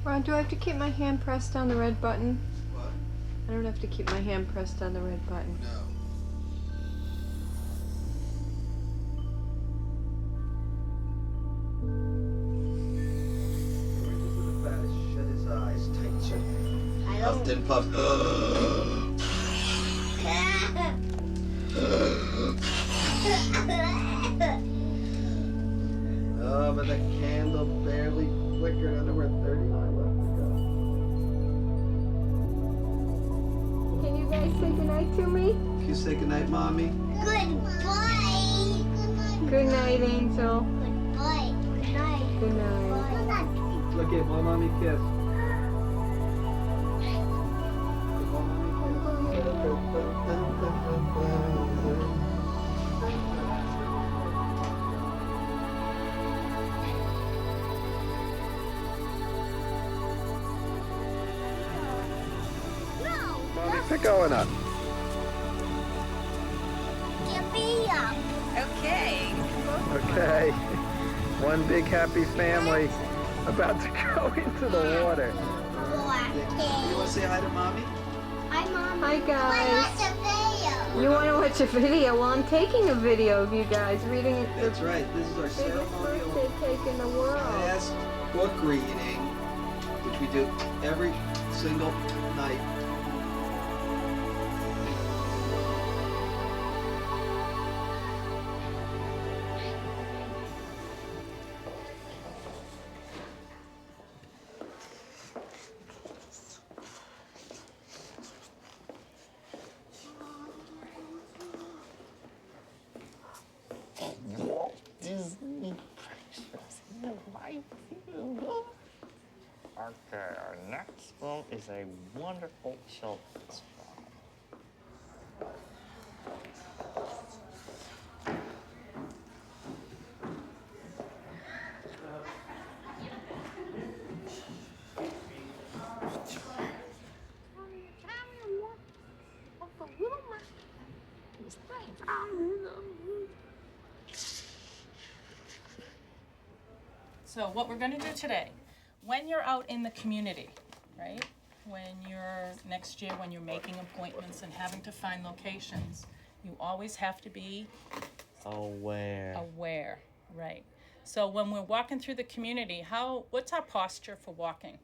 Ron, do I have to keep my hand pressed on the red button? What? I don't have to keep my hand pressed on the red button. No. Shut his eyes tight, shut. Puffed and puffed. Oh, but the candle barely flickered under where 39 left to Can you guys say goodnight to me? go. Can you say goodnight, Mommy? Goodbye. Good night, Angel. Goodbye. Good night. Good night. Look at one Mommy kiss. One Mommy Mommy, pick Owen up. Give me up. Okay. Okay. One big happy family about to go into the water. You want to say hi to Mommy? Hi, Mom. Hi, guys. Watch the video. You want to watch a video? Well, I'm taking a video of you guys reading it. That's right. This is our Biggest ceremonial birthday cake in the world. last book reading, which we do every single night. Okay, our next film is a wonderful children's film. So what we're gonna do today, when you're out in the community, right? When you're, next year, when you're making appointments and having to find locations, you always have to be aware, right? So when we're walking through the community, what's our posture for walking?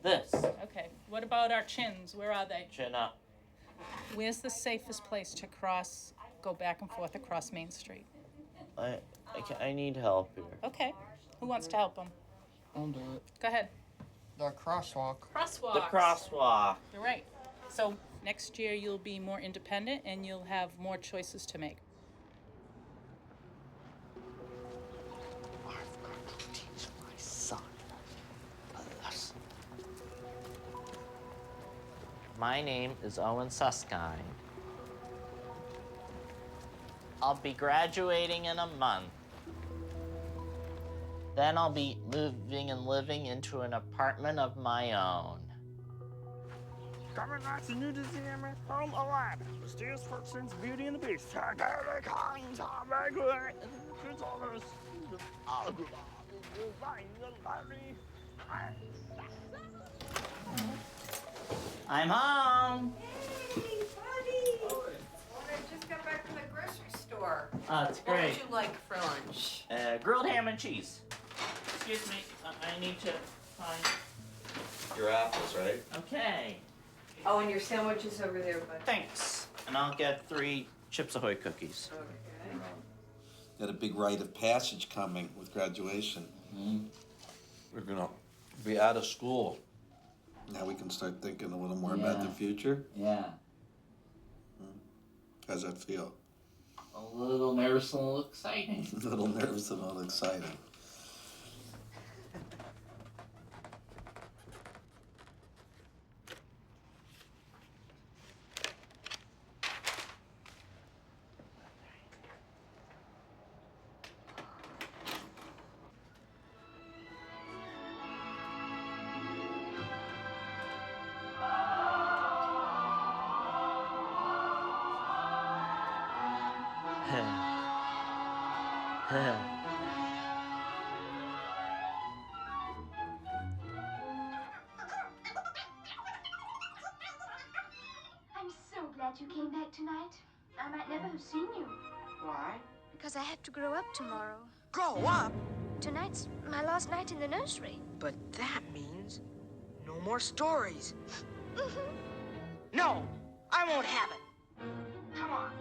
This. Okay, what about our chins? Where are they? Chin up. Where's the safest place to go back and forth across Main Street? I need help here. Okay, who wants to help them? I'll do it. Go ahead. The crosswalk. Crosswalks. The crosswalk. You're right. So next year you'll be more independent and you'll have more choices to make. I've got to teach my son a lesson. My name is Owen Suskind. I'll be graduating in a month. Then I'll be moving and living into an apartment of my own. Coming back to New Disneyland from Aladdin. Mysterious Fortunes, Beauty and the Beast. I'm home. Hey, buddy. I just got back from the grocery store. Oh, it's What great. would you like for lunch? Grilled ham and cheese. Excuse me, I need to find. Your apples, right? Okay, Oh, and your sandwich is over there, bud. thanks. And I'll get 3 Chips Ahoy cookies. Okay. Got a big rite of passage coming with graduation. We're gonna be out of school. Now we can start thinking a little more about the future. Yeah. How's that feel? A little nervous and a little exciting. A little nervous and a little exciting. glad you came back tonight. I might never have seen you. Why? Because I have to grow up tomorrow. Grow up? Tonight's my last night in the nursery. But that means no more stories. No, I won't have it. Come on.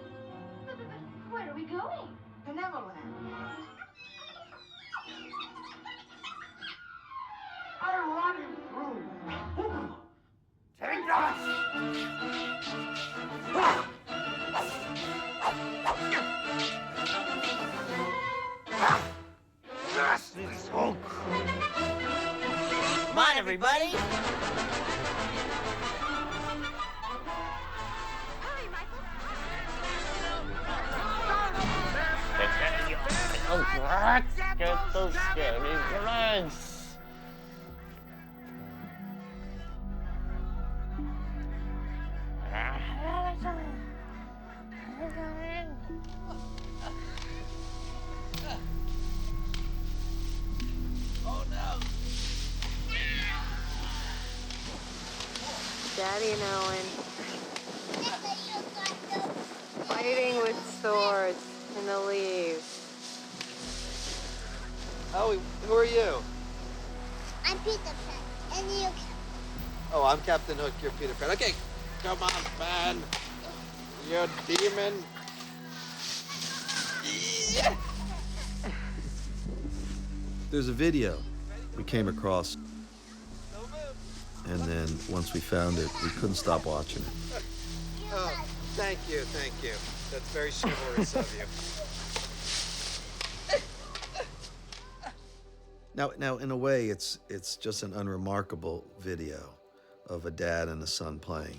But where are we going? The Neverland. I want him through. Take us! This is Hulk. Come on, everybody! Hurry, Michael. Oh, get those scary birds! Daddy and Owen fighting with swords in the leaves. Oh, who are you? I'm Peter Pan, and you. Oh, I'm Captain Hook. You're Peter Pan. Okay, come on, Pan. You're a demon. Yeah. There's a video we came across, and then once we found it, we couldn't stop watching it. Oh, thank you. That's very chivalrous of you. Now, in a way, it's just an unremarkable video of a dad and a son playing.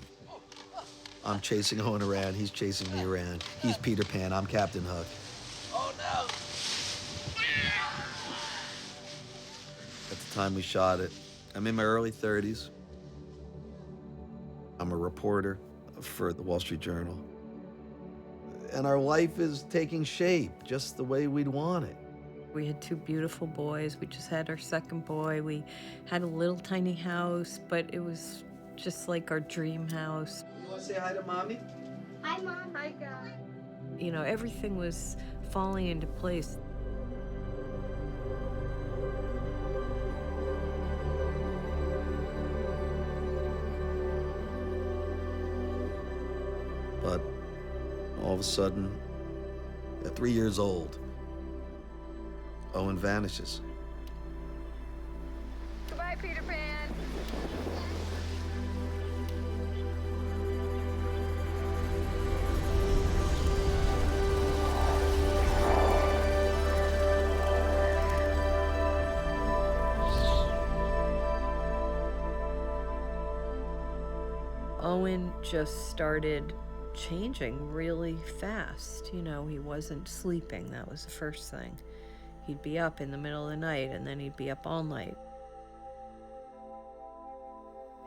I'm chasing Owen around, he's chasing me around. He's Peter Pan, I'm Captain Hook. Oh, no. At the time we shot it, I'm in my early 30s. I'm a reporter for the Wall Street Journal. And our life is taking shape just the way we'd want it. We had two beautiful boys. We just had our second boy. We had a little tiny house, but it was just like our dream house. You want to say hi to Mommy? Hi, Mom. Hi, guys. You know, everything was falling into place. But all of a sudden, at 3 years old, Owen vanishes. Goodbye, Peter Pan. Owen just started changing really fast. You know, he wasn't sleeping. That was the first thing. He'd be up in the middle of the night, and then he'd be up all night.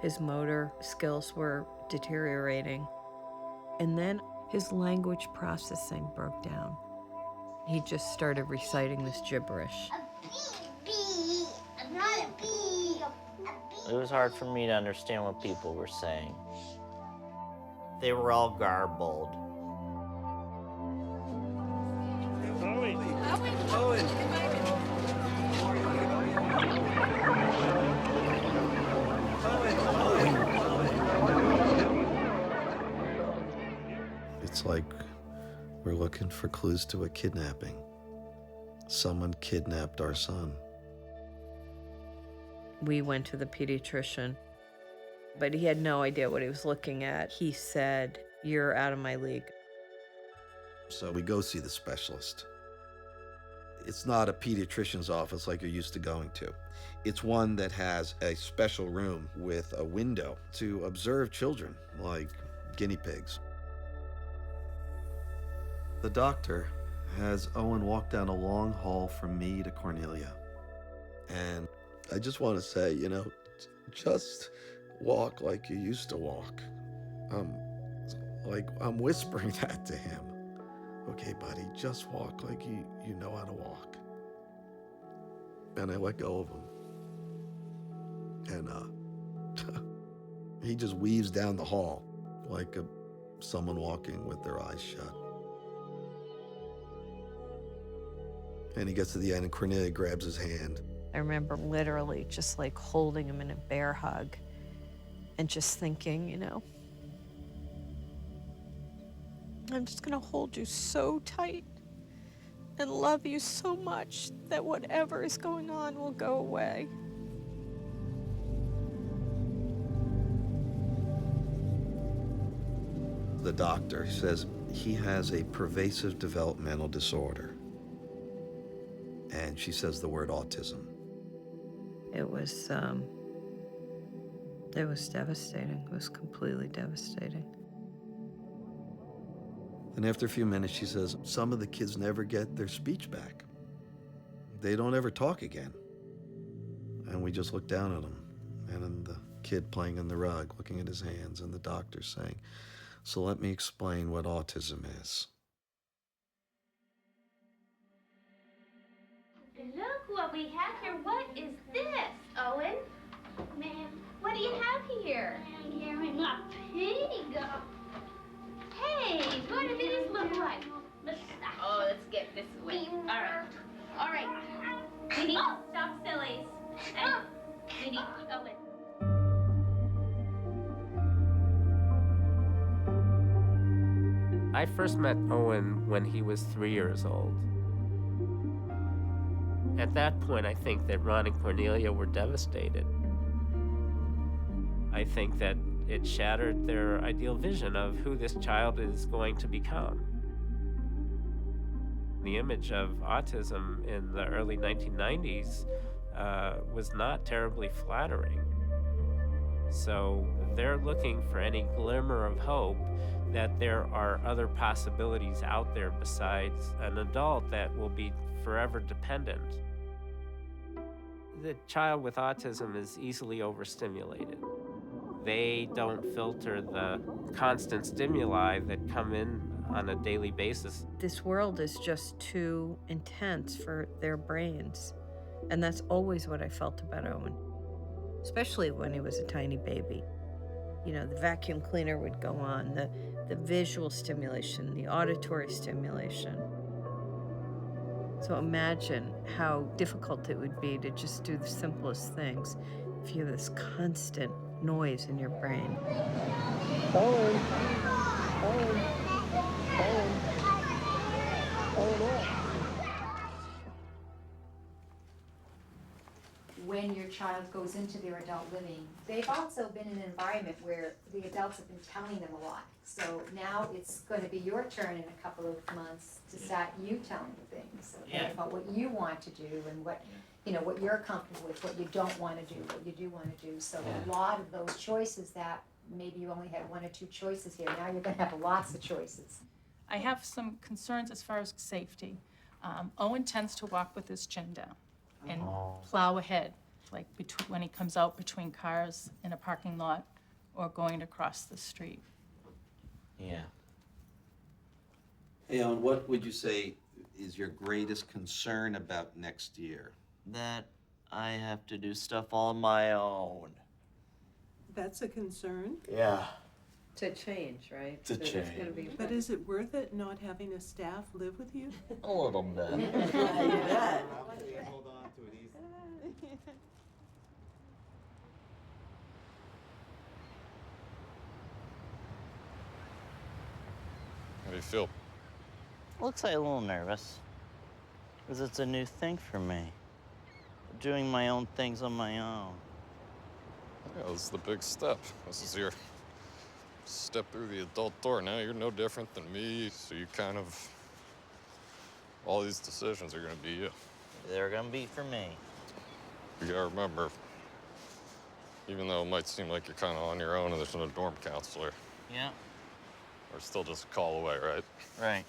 His motor skills were deteriorating. And then his language processing broke down. He just started reciting this gibberish. Bee. I'm not a bee. It was hard for me to understand what people were saying. They were all garbled. Owen. It's like we're looking for clues to a kidnapping. Someone kidnapped our son. We went to the pediatrician, but he had no idea what he was looking at. He said, "You're out of my league." So we go see the specialist. It's not a pediatrician's office like you're used to going to. It's one that has a special room with a window to observe children like guinea pigs. The doctor has Owen walk down a long hall from me to Cornelia. And I just want to say, you know, just walk like you used to walk. I'm whispering that to him. Okay, buddy, just walk like you know how to walk. And I let go of him. And he just weaves down the hall like a someone walking with their eyes shut. And he gets to the end and Cornelia grabs his hand. I remember literally just like holding him in a bear hug and just thinking, you know, I'm just gonna hold you so tight and love you so much that whatever is going on will go away. The doctor says he has a pervasive developmental disorder. And she says the word autism. It was devastating. It was completely devastating. And after a few minutes, she says, some of the kids never get their speech back. They don't ever talk again. And we just look down at them. And then the kid playing on the rug, looking at his hands, and the doctor saying, so let me explain what autism is. Look what we have here. What is this, Owen? Ma'am, what do you have here? I'm hearing my pig. Hey, what do these look like? Oh, let's get this way. All right. We need to stop sillies. And we need Owen. I first met Owen when he was 3 years old. At that point, I think that Ron and Cornelia were devastated. I think that it shattered their ideal vision of who this child is going to become. The image of autism in the early 1990s was not terribly flattering. So they're looking for any glimmer of hope that there are other possibilities out there besides an adult that will be forever dependent. The child with autism is easily overstimulated. They don't filter the constant stimuli that come in on a daily basis. This world is just too intense for their brains. And that's always what I felt about Owen, especially when he was a tiny baby. You know, the vacuum cleaner would go on, the visual stimulation, the auditory stimulation. So imagine how difficult it would be to just do the simplest things if you have this constant noise in your brain. Owen. Owen. Owen. Owen, what? When your child goes into their adult living, they've also been in an environment where the adults have been telling them a lot. So now it's going to be your turn in a couple of months to start you telling things about what you want to do and what, you know, what you're comfortable with, what you don't want to do, what you do want to do. So a lot of those choices that maybe you only had one or two choices here, now you're going to have lots of choices. I have some concerns as far as safety. Owen tends to walk with his chin down and plow ahead, like when he comes out between cars in a parking lot or going across the street. Yeah. Hey, Owen, what would you say is your greatest concern about next year? That I have to do stuff on my own. That's a concern. Yeah. To change, right? To change. But is it worth it not having a staff live with you? A little bit. Hold on to it easy. How do you feel? Looks like a little nervous. Because it's a new thing for me. Doing my own things on my own. Yeah, this is the big step. This is your step through the adult door. Now you're no different than me, so you kind of... all these decisions are gonna be you. They're gonna be for me. You gotta remember, even though it might seem like you're kind of on your own and there's no dorm counselor. Yeah. We're still just a call away, right? Right.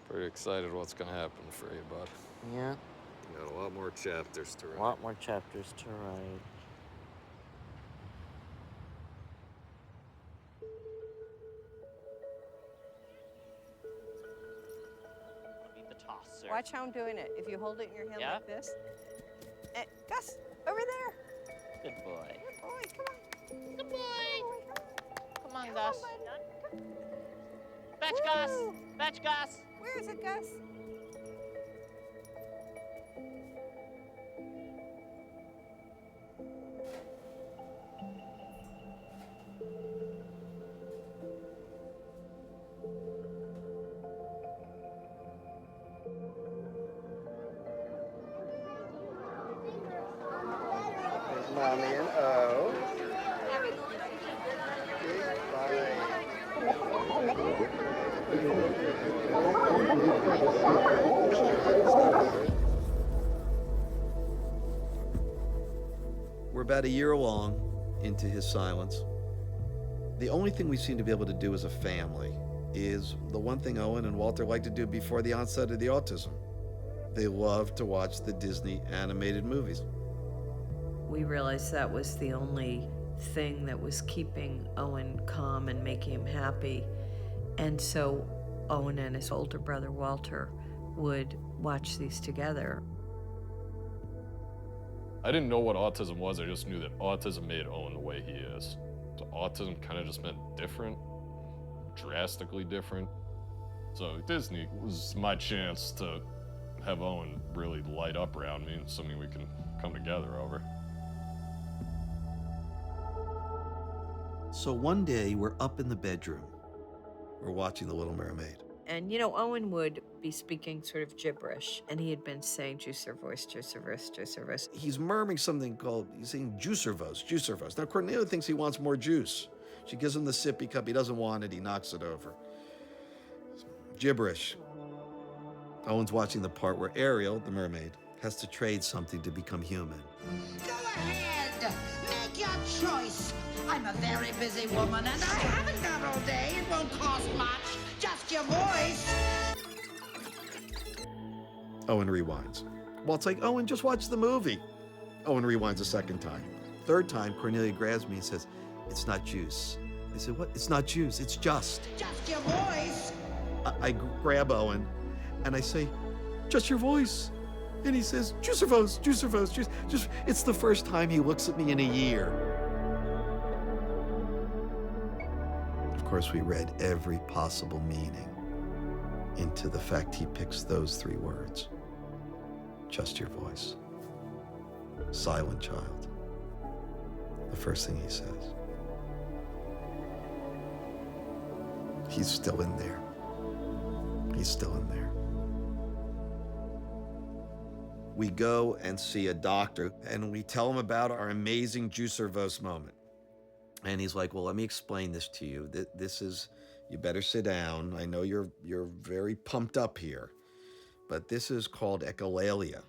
Pretty excited what's gonna happen for you, bud. Yeah. You got a lot more chapters to write. A lot more chapters to write. Be the tosser. Watch how I'm doing it. If you hold it in your hand like this. And Gus, over there. Good boy. Good boy. Come on, Gus. Fetch Gus. Fetch Gus. Where is it, Gus? There's Mommy and O. We're about a year along into his silence. The only thing we seem to be able to do as a family is the one thing Owen and Walter liked to do before the onset of the autism. They loved to watch the Disney animated movies. We realized that was the only thing that was keeping Owen calm and making him happy. And so Owen and his older brother Walter would watch these together. I didn't know what autism was, I just knew that autism made Owen the way he is. So autism kind of just meant different, drastically different. So Disney was my chance to have Owen really light up around me and something we can come together over. So one day we're up in the bedroom. We're watching The Little Mermaid. And, you know, Owen would be speaking sort of gibberish, and he had been saying juicer voice, juicer voice, juicer voice. He's murmuring something called, he's saying juicer voice, juicer voice. Now Cornelia thinks he wants more juice. She gives him the sippy cup, he doesn't want it, he knocks it over. Gibberish. Owen's watching the part where Ariel, the mermaid, has to trade something to become human. Go ahead, make your choice. I'm a very busy woman and I haven't got all day. It won't cost much, just your voice. Owen rewinds. Well, it's like, Owen, just watch the movie. Owen rewinds a second time. Third time, Cornelia grabs me and says, it's not juice. I said, what? It's not juice, it's just. Just your voice. I grab Owen and I say, just your voice. And he says, juicer voice, juicer voice, juice. Just, it's the first time he looks at me in a year. Of course, we read every possible meaning into the fact he picks those three words. Just your voice. Silent child. The first thing he says. He's still in there. He's still in there. We go and see a doctor and we tell him about our amazing juicer voice moment. And he's like, well, let me explain this to you. This is, you better sit down. I know you're very pumped up here, but this is called echolalia.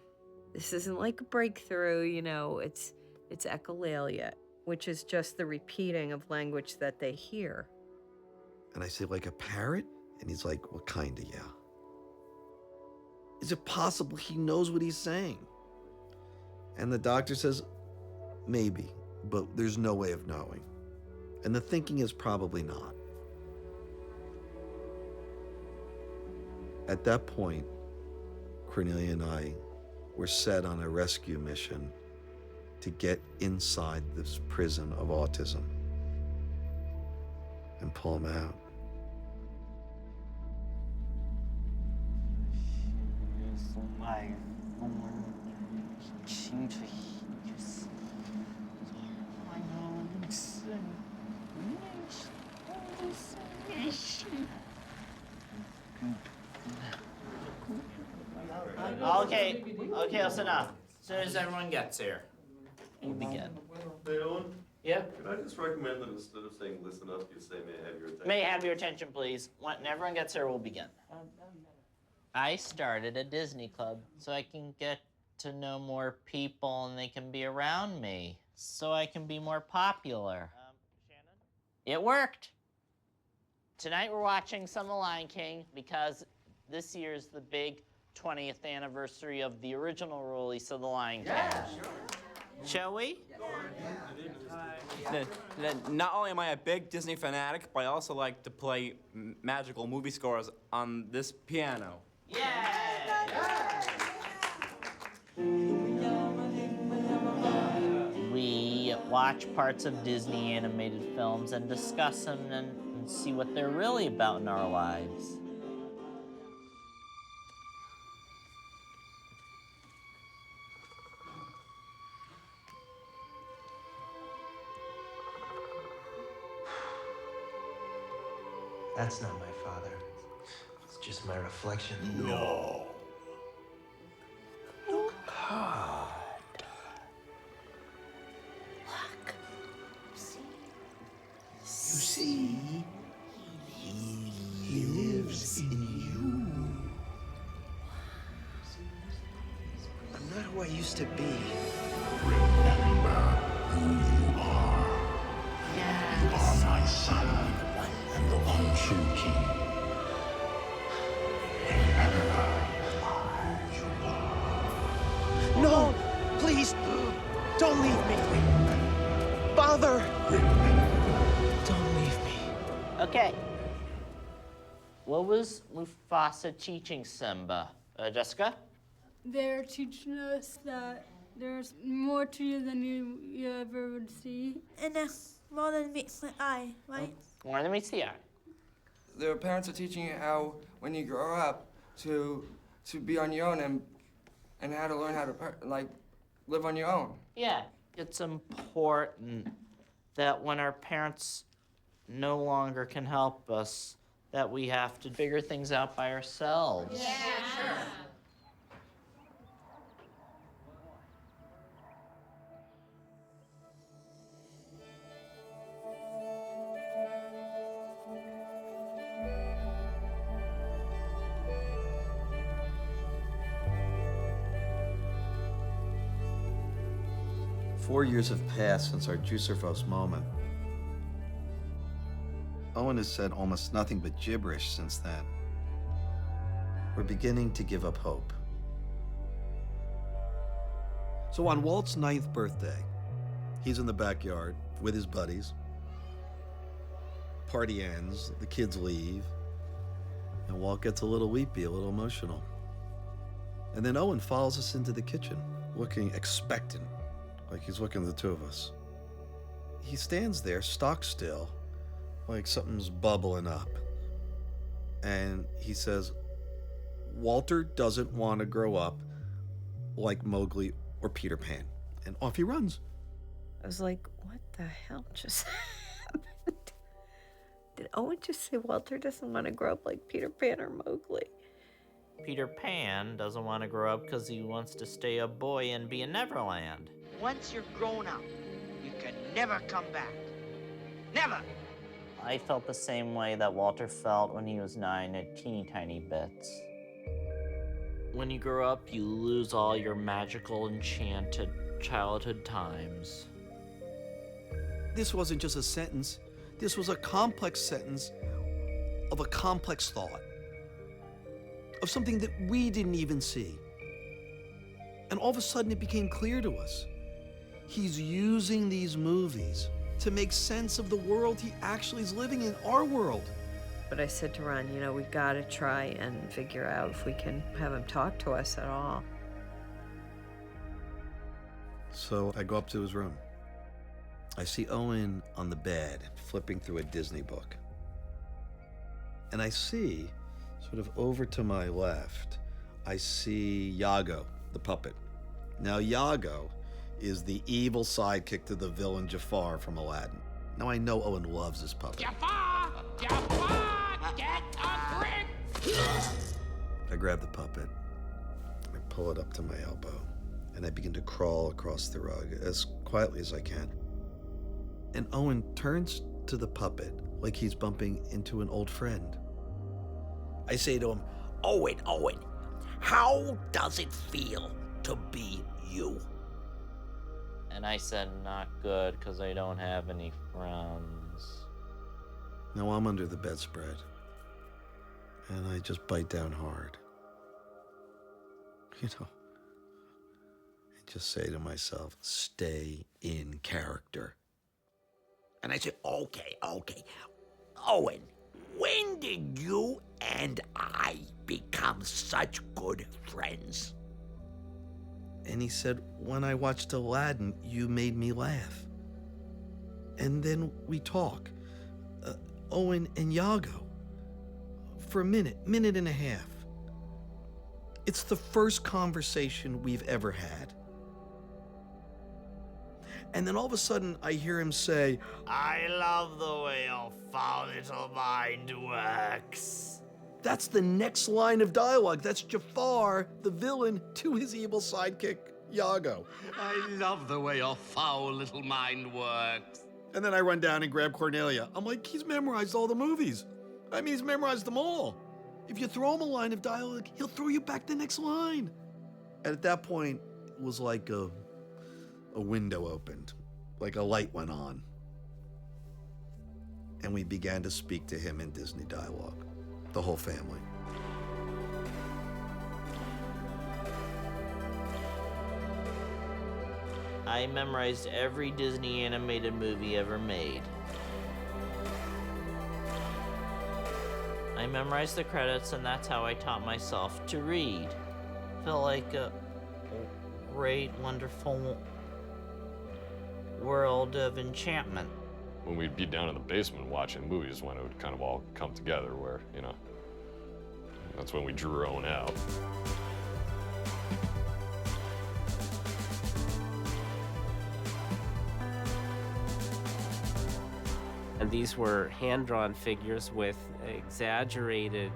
This isn't like a breakthrough, you know, it's echolalia, which is just the repeating of language that they hear. And I say, like a parrot? And he's like, well, kinda, yeah. Is it possible he knows what he's saying? And the doctor says, maybe, but there's no way of knowing. And the thinking is probably not. At that point, Cornelia and I were set on a rescue mission to get inside this prison of autism and pull him out. Okay, listen up. As soon as everyone gets here, we'll begin. Hey, Owen? Yeah? Can I just recommend that instead of saying listen up, you say may I have your attention? May I have your attention, please. When everyone gets here, we'll begin. I started a Disney club so I can get to know more people and they can be around me, so I can be more popular. Shannon? It worked. Tonight we're watching some of The Lion King because this year's the big 20th anniversary of the original release of The Lion King. Yeah, sure. Shall we? Not only am I a big Disney fanatic, but I also like to play magical movie scores on this piano. We watch parts of Disney animated films and discuss them and see what they're really about in our lives. That's not my father. It's just my reflection. No. Look hard. Look. You see, he lives in you. I'm not who I used to be. Remember who you are. Yes. You are my son and the one true king. Remember who you are. No, please, don't leave me. Father, don't leave me. Okay. What was Mufasa teaching Simba? Jessica? They're teaching us that there's more to you than you ever would see. And more than meets the eye, right? More than meets the eye. Their parents are teaching you how, when you grow up, to be on your own and how to learn how to live on your own. Yeah, it's important that when our parents no longer can help us, that we have to figure things out by ourselves. Yeah, sure. 4 years have passed since our Juicerfos moment. Owen has said almost nothing but gibberish since then. We're beginning to give up hope. So on Walt's 9th birthday, he's in the backyard with his buddies. Party ends, the kids leave, and Walt gets a little weepy, a little emotional. And then Owen follows us into the kitchen, looking expectant, like he's looking at the two of us. He stands there, stock still, like something's bubbling up. And he says, Walter doesn't want to grow up like Mowgli or Peter Pan. And off he runs. I was like, what the hell just happened? Did Owen just say Walter doesn't want to grow up like Peter Pan or Mowgli? Peter Pan doesn't want to grow up because he wants to stay a boy and be in Neverland. Once you're grown up, you can never come back. Never! I felt the same way that Walter felt when he was 9 at teeny tiny bits. When you grow up, you lose all your magical, enchanted childhood times. This wasn't just a sentence. This was a complex sentence of a complex thought, of something that we didn't even see. And all of a sudden it became clear to us. He's using these movies to make sense of the world he actually is living in, our world. But I said to Ron, we gotta try and figure out if we can have him talk to us at all. So I go up to his room. I see Owen on the bed, flipping through a Disney book. And I see, sort of over to my left, I see Iago, the puppet. Now, Iago is the evil sidekick to the villain Jafar from Aladdin. Now, I know Owen loves his puppet. Jafar! Jafar! Get a grip! I grab the puppet, I pull it up to my elbow, and I begin to crawl across the rug as quietly as I can. And Owen turns to the puppet like he's bumping into an old friend. I say to him, Owen, how does it feel to be you? And I said, not good, because I don't have any friends. Now I'm under the bedspread, and I just bite down hard. I just say to myself, stay in character. And I say, okay. Owen, when did you and I become such good friends? And he said, when I watched Aladdin, you made me laugh. And then we talk, Owen and Iago, for a minute and a half. It's the first conversation we've ever had. And then all of a sudden, I hear him say, I love the way your foul little mind works. That's the next line of dialogue. That's Jafar, the villain, to his evil sidekick, Iago. I love the way your foul little mind works. And then I run down and grab Cornelia. I'm like, he's memorized all the movies. I mean, he's memorized them all. If you throw him a line of dialogue, he'll throw you back the next line. And at that point, it was like a window opened, like a light went on. And we began to speak to him in Disney dialogue, the whole family. I memorized every Disney animated movie ever made. I memorized the credits, and that's how I taught myself to read. Felt like a great, wonderful world of enchantment. When we'd be down in the basement watching movies, when it would kind of all come together, where, you know, that's when we drew Owen out. And these were hand-drawn figures with exaggerated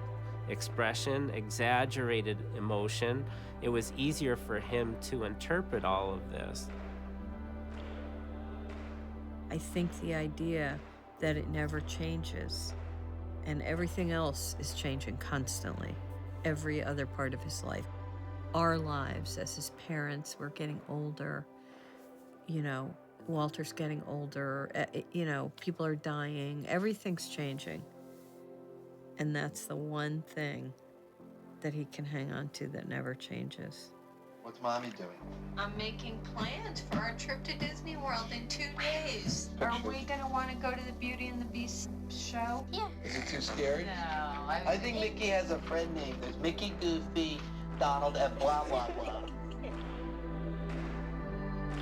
expression, exaggerated emotion. It was easier for him to interpret all of this. I think the idea that it never changes and everything else is changing constantly, every other part of his life. Our lives as his parents, we're getting older, you know, Walter's getting older, you know, people are dying, everything's changing. And that's the one thing that he can hang on to that never changes. What's Mommy doing? I'm making plans for our trip to Disney World in 2 days. Are we gonna want to go to the Beauty and the Beast show? Yeah. Is it too scary? No. I think Mickey has a friend named. There's Mickey, Goofy, Donald, and blah, blah, blah.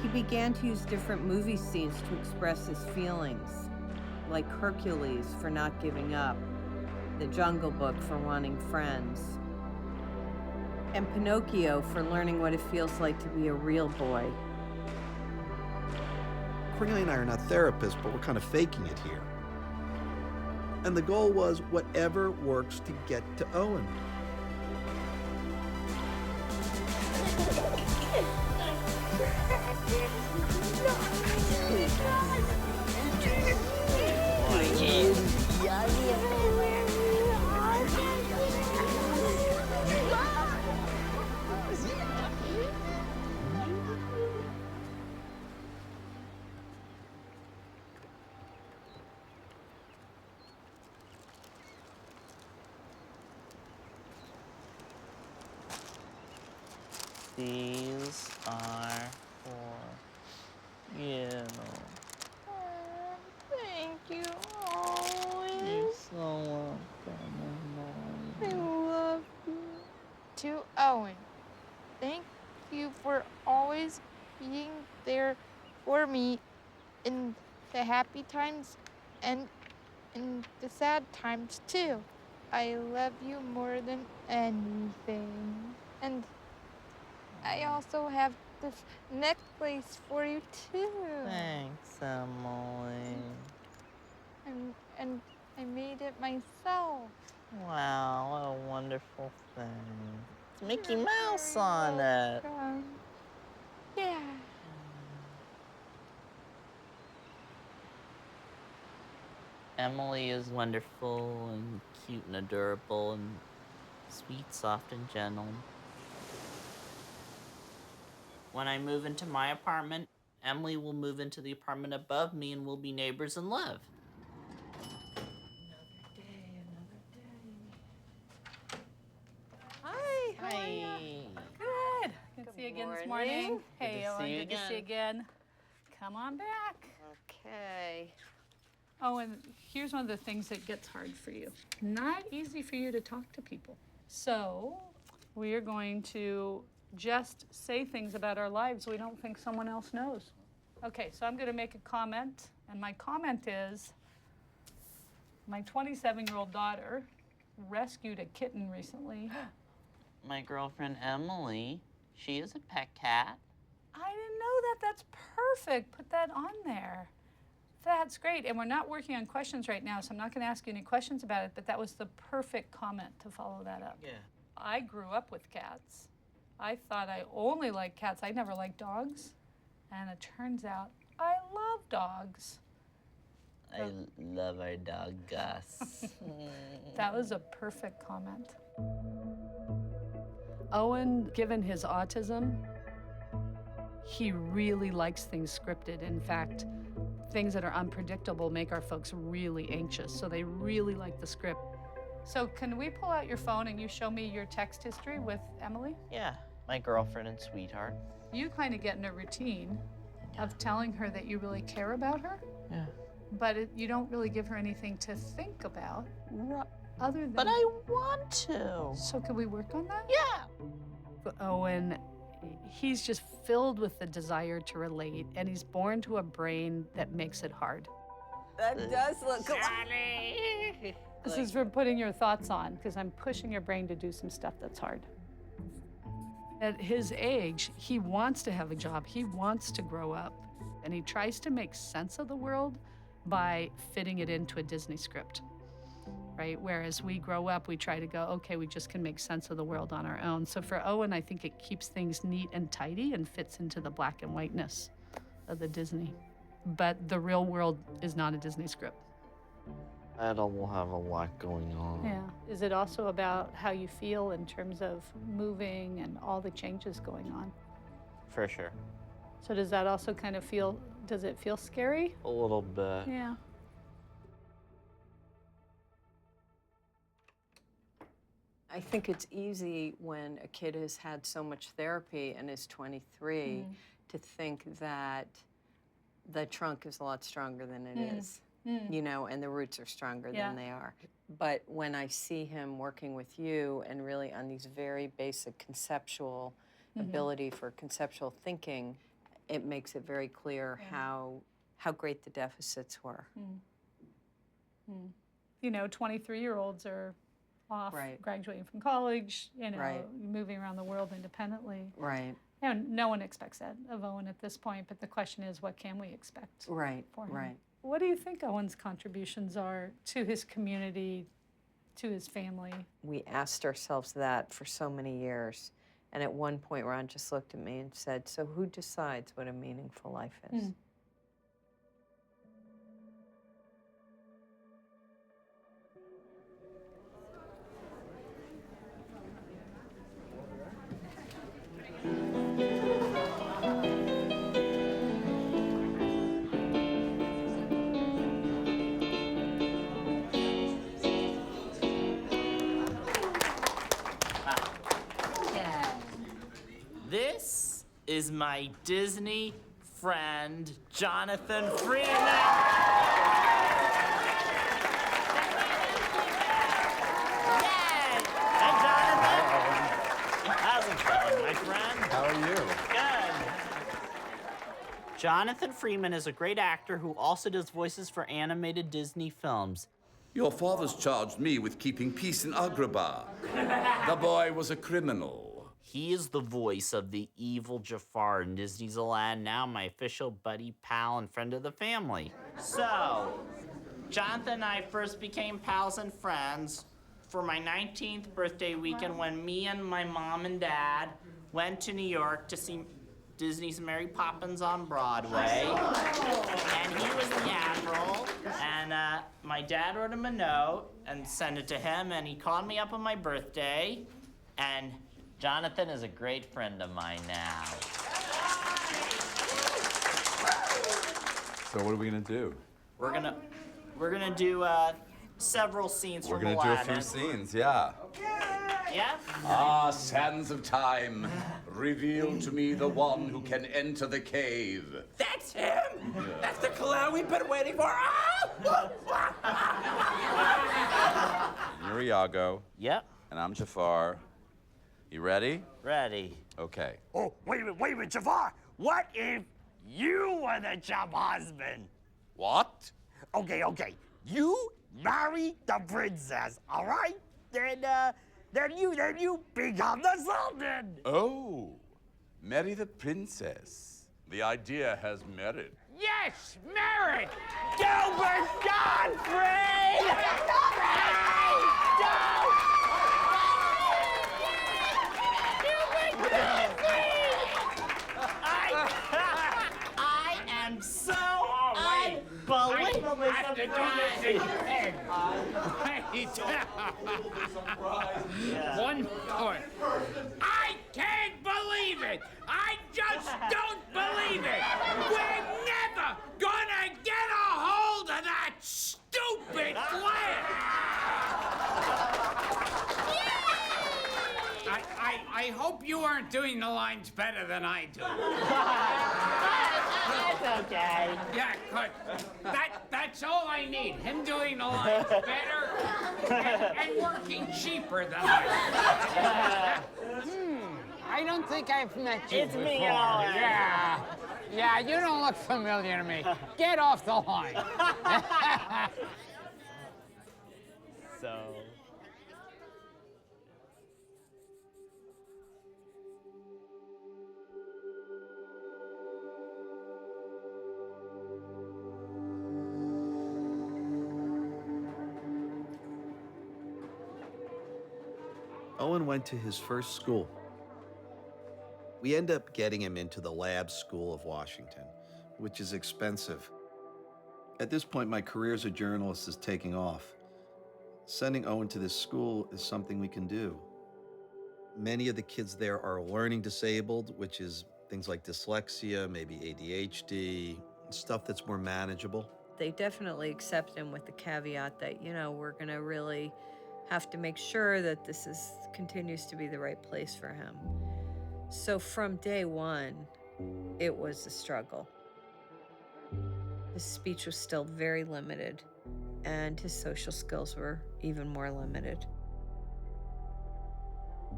He began to use different movie scenes to express his feelings, like Hercules for not giving up, The Jungle Book for wanting friends, and Pinocchio for learning what it feels like to be a real boy. Cornelia and I are not therapists, but we're kind of faking it here. And the goal was whatever works to get to Owen. These are for you. Thank you, Owen. You're so welcome. I love you. To Owen, thank you for always being there for me in the happy times and in the sad times too. I love you more than anything. And I also have this necklace for you too. Thanks, Emily. And I made it myself. Wow, what a wonderful thing. It's Mickey Mouse on it. Yeah. Emily is wonderful and cute and adorable and sweet, soft, and gentle. When I move into my apartment, Emily will move into the apartment above me and we'll be neighbors and live. Hi, how are you? Good. Good to see you again this morning. Hey, Owen, good to see you again. Come on back. Okay. Owen, here's one of the things that gets hard for you. Not easy for you to talk to people. So we are going to just say things about our lives we don't think someone else knows. Okay, so I'm going to make a comment And my comment is, my 27-year-old daughter rescued a kitten recently. My girlfriend Emily, she is a pet cat. I didn't know that. That's perfect. Put that on there. That's great. And we're not working on questions right now, so I'm not going to ask you any questions about it, but that was the perfect comment to follow that up. Yeah. I grew up with cats. I thought I only liked cats. I never liked dogs. And it turns out I love dogs. I love our dog, Gus. That was a perfect comment. Owen, given his autism, he really likes things scripted. In fact, things that are unpredictable make our folks really anxious, so they really like the script. So can we pull out your phone and you show me your text history with Emily? Yeah, my girlfriend and sweetheart. You kind of get in a routine of telling her that you really care about her. Yeah. But you don't really give her anything to think about. Other than. But I want to. So can we work on that? Yeah. Owen, he's just filled with the desire to relate, and he's born to a brain that makes it hard. That does look This is for putting your thoughts on, because I'm pushing your brain to do some stuff that's hard. At his age, he wants to have a job. He wants to grow up, and he tries to make sense of the world by fitting it into a Disney script, right? Whereas we grow up, we try to go, okay, we just can make sense of the world on our own. So for Owen, I think it keeps things neat and tidy and fits into the black and whiteness of the Disney. But the real world is not a Disney script. Adult will have a lot going on. Yeah. Is it also about how you feel in terms of moving and all the changes going on? For sure. So does that also kind of feel, does it feel scary? A little bit. Yeah. I think it's easy when a kid has had so much therapy and is 23 to think that the trunk is a lot stronger than it is. You know, and the roots are stronger than they are. But when I see him working with you and really on these very basic conceptual ability for conceptual thinking, it makes it very clear how great the deficits were. You know, 23-year-olds are off, graduating from college, you know, moving around the world independently. Right. And no one expects that of Owen at this point, but the question is, what can we expect for him? Right. What do you think Owen's contributions are to his community, to his family? We asked ourselves that for so many years. And at one point, Ron just looked at me and said, so who decides what a meaningful life is? This is my Disney friend, Jonathan Freeman. Yay! Hey, Jonathan. How's it going, my friend? How are you? Good. Jonathan Freeman is a great actor who also does voices for animated Disney films. Your father's charged me with keeping peace in Agrabah. The boy was a criminal. He is the voice of the evil Jafar in Disney's Aladdin, now my official buddy, pal, and friend of the family. So, Jonathan and I first became pals and friends for my 19th birthday weekend when me and my mom and dad went to New York to see Disney's Mary Poppins on Broadway. And he was the Admiral, and my dad wrote him a note and sent it to him, and he called me up on my birthday, and Jonathan is a great friend of mine now. So what are we gonna do? We're gonna do several scenes We're from gonna Aladdin. do a few scenes, yeah. Yeah? Ah, sands of time, reveal to me the one who can enter the cave. That's him! That's the clown we've been waiting for! You're Iago. Yep. And I'm Jafar. You ready? Ready. Okay. Oh, wait a minute, Jafar! What if you were the job husband? What? Okay. You marry the princess, all right? Then you become the sultan. Oh, marry the princess. The idea has merit. Yes, merit! Gilbert Gottfried! I am so unbelievably surprised. One more. I can't believe it! I just don't believe it! We're never gonna get a hold of that stupid plan! I hope you aren't doing the lines better than I do. That's okay. Yeah, good. That's all I need. Him doing the lines better and working cheaper than I do. I don't think I've met you It's before. me, Owen. Yeah, you don't look familiar to me. Get off the line. So... Owen went to his first school. We end up getting him into the Lab School of Washington, which is expensive. At this point, my career as a journalist is taking off. Sending Owen to this school is something we can do. Many of the kids there are learning disabled, which is things like dyslexia, maybe ADHD, stuff that's more manageable. They definitely accept him with the caveat that, we're going to really have to make sure that this continues to be the right place for him. So from day one, it was a struggle. His speech was still very limited, and his social skills were even more limited.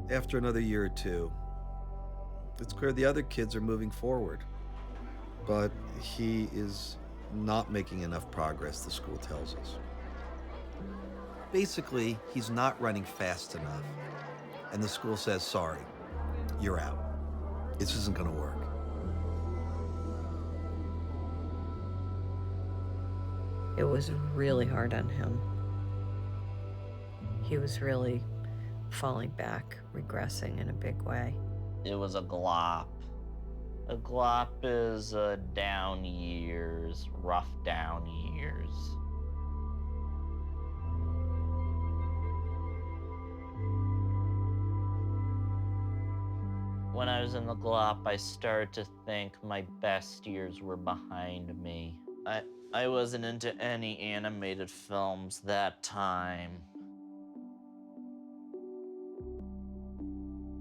After another year or two, it's clear the other kids are moving forward, but he is not making enough progress, the school tells us. Basically, he's not running fast enough, and the school says, sorry, you're out. This isn't going to work. It was really hard on him. He was really falling back, regressing in a big way. It was a glop. A glop is down years, rough down years. When I was in the glop, I started to think my best years were behind me. I wasn't into any animated films that time.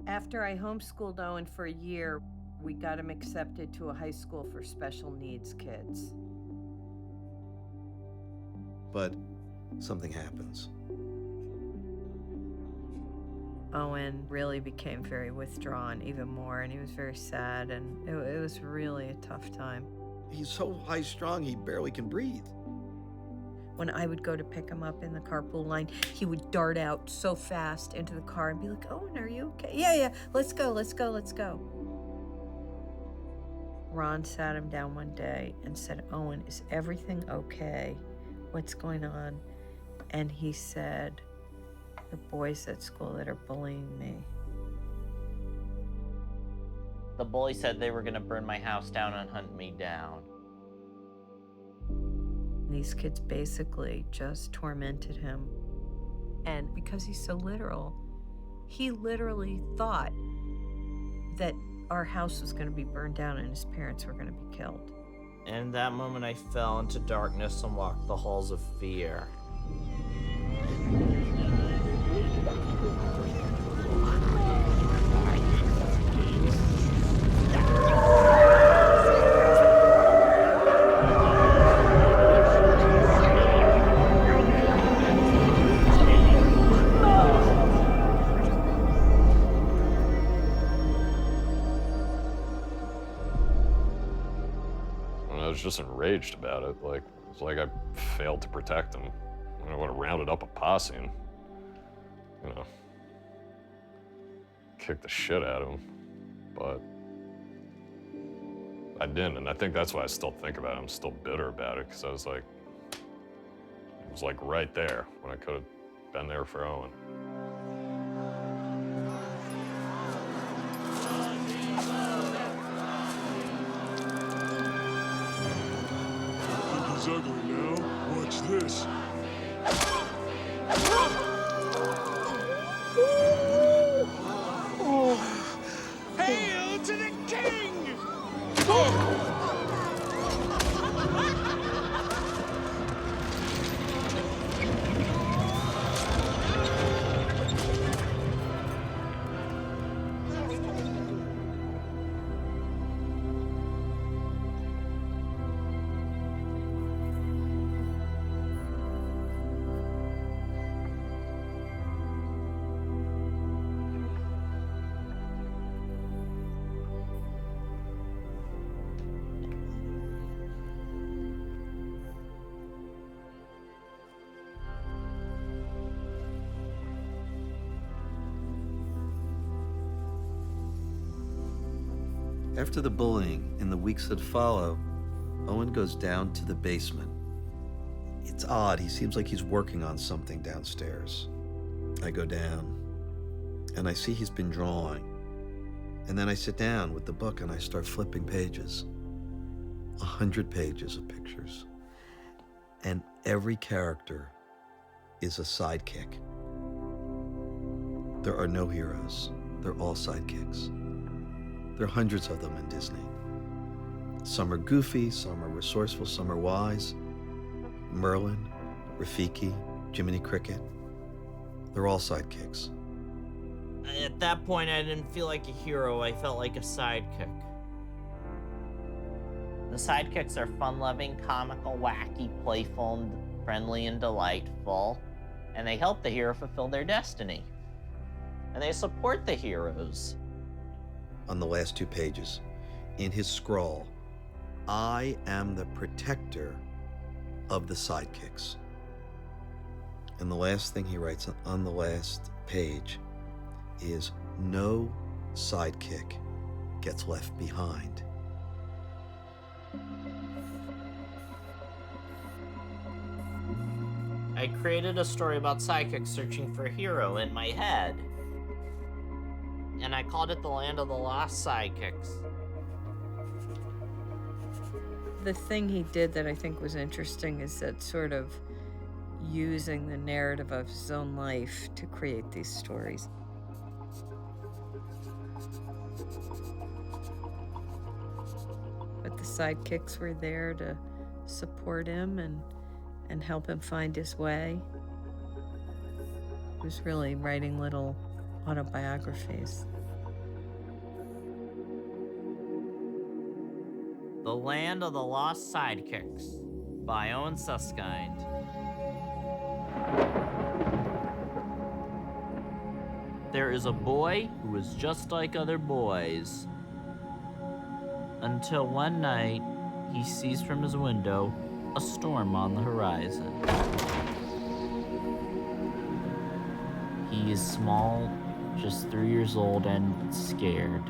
After I homeschooled Owen for a year, we got him accepted to a high school for special needs kids. But something happens. Owen really became very withdrawn even more, and he was very sad, and it was really a tough time. He's so high-strung, he barely can breathe. When I would go to pick him up in the carpool line, he would dart out so fast into the car and be like, Owen, are you okay? Yeah, let's go. Ron sat him down one day and said, Owen, is everything okay? What's going on? And he said, the boys at school that are bullying me. The bully said they were gonna burn my house down and hunt me down. These kids basically just tormented him. And because he's so literal, he literally thought that our house was gonna be burned down and his parents were gonna be killed. In that moment, I fell into darkness and walked the halls of fear. I was just enraged about it. Like, It's like I failed to protect him. I would have rounded up a posse and, you know, kicked the shit out of him. But I didn't, and I think that's why I still think about it. I'm still bitter about it, because I was like, it was like right there when I could have been there for Owen. Think he's ugly now? Watch this. Hail to the king! After the bullying, in the weeks that follow, Owen goes down to the basement. It's odd, he seems like he's working on something downstairs. I go down, and I see he's been drawing. And then I sit down with the book and I start flipping pages. 100 pages of pictures. And every character is a sidekick. There are no heroes. They're all sidekicks. There are hundreds of them in Disney. Some are goofy, some are resourceful, some are wise. Merlin, Rafiki, Jiminy Cricket. They're all sidekicks. At that point, I didn't feel like a hero, I felt like a sidekick. The sidekicks are fun-loving, comical, wacky, playful, and friendly, and delightful. And they help the hero fulfill their destiny. And they support the heroes. On the last 2 pages, in his scrawl, I am the protector of the sidekicks. And the last thing he writes on the last page is, no sidekick gets left behind. I created a story about sidekicks searching for a hero in my head. And I called it The Land of the Lost Sidekicks. The thing he did that I think was interesting is that sort of using the narrative of his own life to create these stories. But the sidekicks were there to support him and help him find his way. He was really writing little autobiographies. The Land of the Lost Sidekicks by Owen Suskind. There is a boy who is just like other boys. Until one night, he sees from his window a storm on the horizon. He is small, just 3 years old, and scared.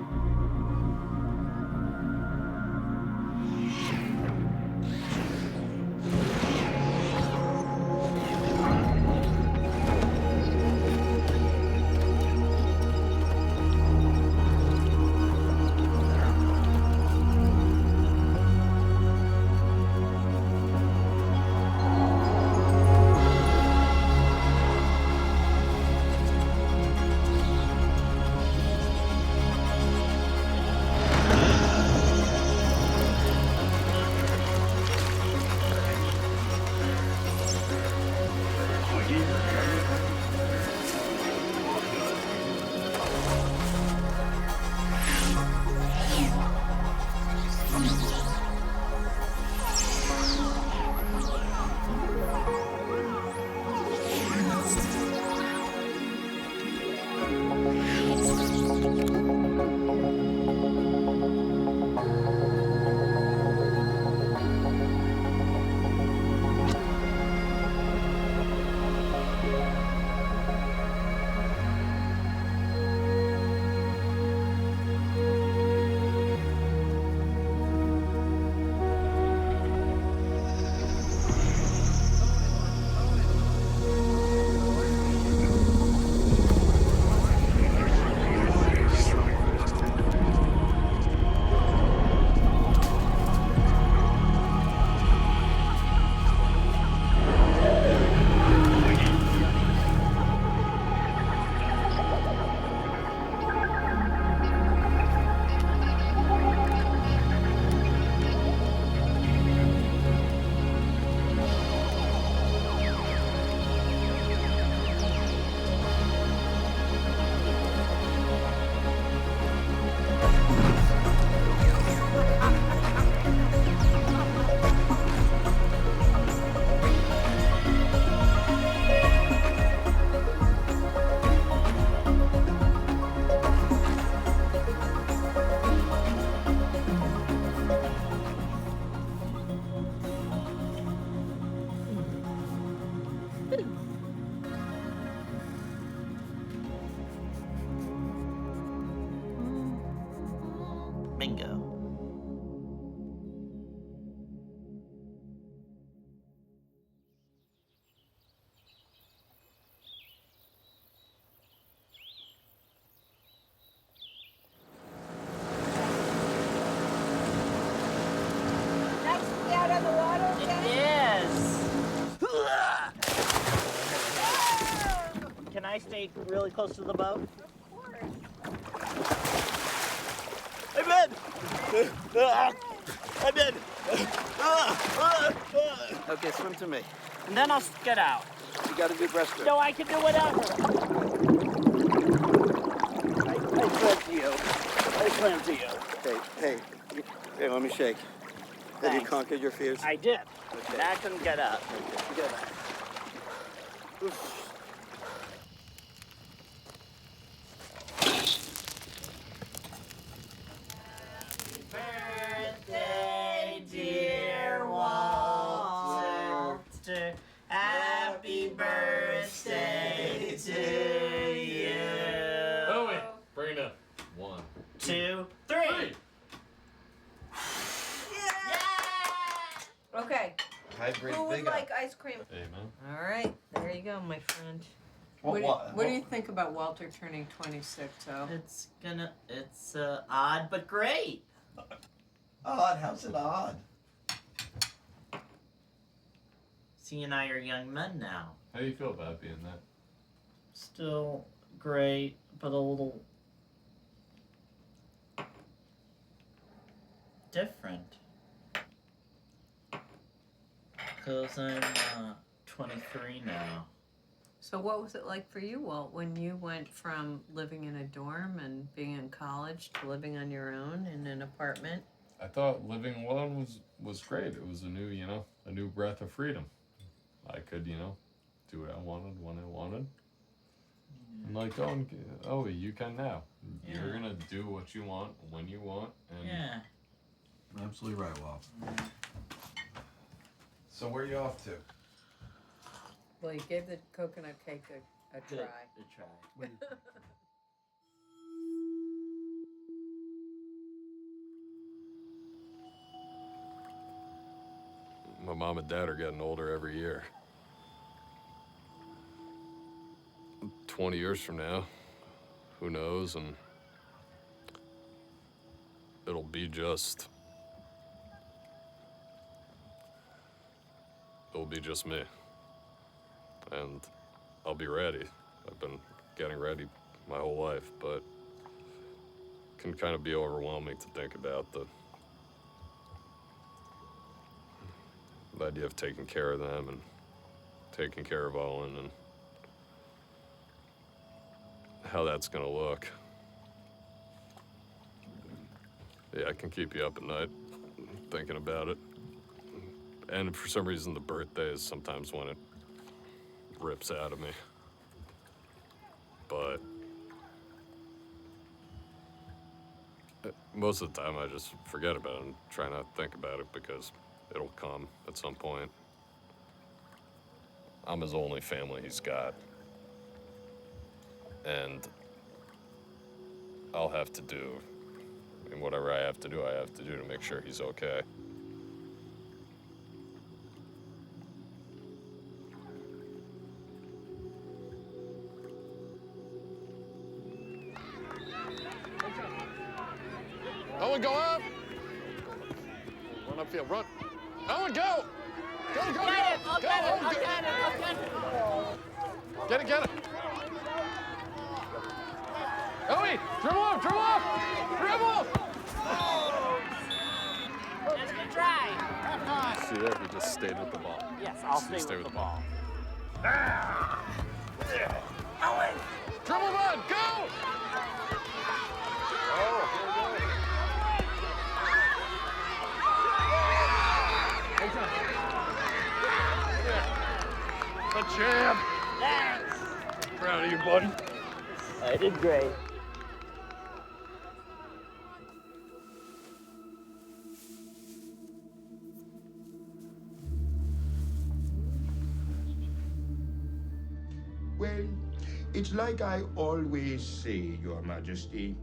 on the water again? It is. Can I stay really close to the boat? I'm in. I'm in. Okay, swim to me. And then I'll get out. You gotta do breaststroke. No, I can do whatever. I swim to you. I swim to you. Hey, let me shake. Have you Thanks. conquered your fears? I did. Okay. Now I can get up. Good. Birthday, dear Walter. Happy birthday to you. Owen, bring it up. 1, 2, 3. Okay. Hybrid Who would big like ice cream? Hey, man. All right, there you go, my friend. What do you think about Walter turning 26, though? It's odd but great. Odd? How's it odd? See, and I are young men now. How do you feel about being that? Still great, but a little different. Because I'm 23 now. So what was it like for you, Walt, when you went from living in a dorm and being in college to living on your own in an apartment? I thought living alone was great. It was a new breath of freedom. I could, do what I wanted when I wanted. And like, oh, you can now. Yeah. You're gonna do what you want when you want. And Yeah. Absolutely right, Walt. So where are you off to? Well, you gave the coconut cake a try. Good try. my mom and dad are getting older every year. 20 years from now, who knows, and it'll be just me. And I'll be ready. I've been getting ready my whole life, but it can kind of be overwhelming to think about the idea of taking care of them and taking care of Owen and how that's gonna look. Yeah, I can keep you up at night thinking about it. And for some reason, the birthday is sometimes when it rips out of me. But most of the time, I just forget about it and try not to think about it because it'll come at some point. I'm his only family he's got. And I'll have to do, and whatever I have to do to make sure he's okay. Owen, go up! Run upfield, run! Owen, go! Go, go, go! I'll Go, get it! Owen, I'll go. get it! I'll get it! Get it, get it! Owen, dribble up, dribble up! Dribble! That's good try! See there, he just stayed with the ball. Yes, I'll stay with the ball. Owen! Dribble run, go! Oh, here we go. The champ! Thanks! Proud of you, buddy. I did great. Well, it's like I always say, Your Majesty.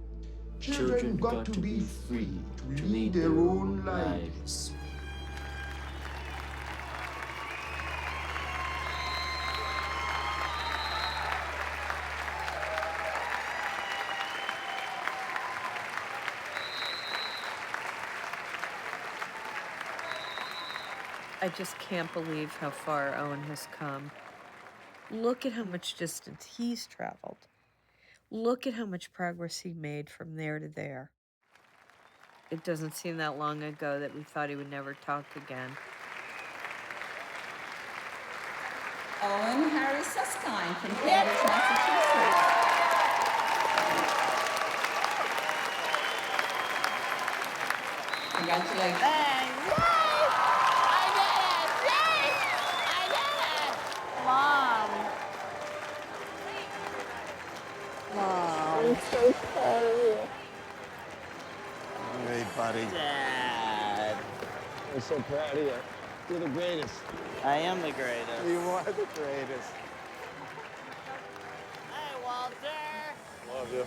Children got to be free to lead their own lives. I just can't believe how far Owen has come. Look at how much distance he's traveled. Look at how much progress he made from there to there. It doesn't seem that long ago that we thought he would never talk again. Owen Harry Suskind from Cambridge, Massachusetts. Congratulations. Thanks. Yay! I did it! Yay! I did it! Mom. Mom. I'm so proud of you. Hey, buddy. Dad. I'm so proud of you. You're the greatest. I am the greatest. You are the greatest. Hey, Walter. Love you.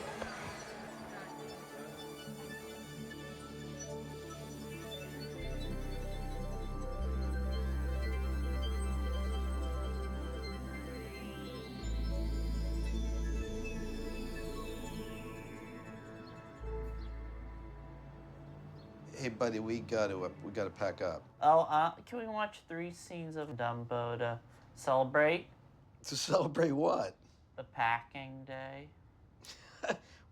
Hey, buddy, we gotta pack up. Oh, can we watch 3 scenes of Dumbo to celebrate? To celebrate what? The packing day.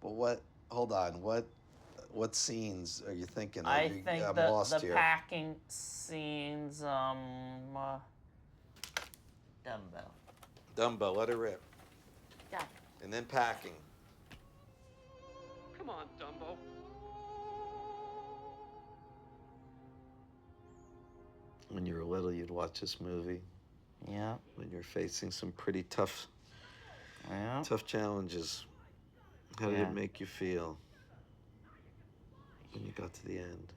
Well, what? Hold on. What scenes are you thinking of? I think I'm the lost here. packing scenes, Dumbo. Dumbo, let her rip. Yeah. And then packing. Come on, Dumbo. When you were little, you'd watch this movie. Yeah. When you're facing some pretty tough challenges. How did Yeah. it make you feel when you got to the end?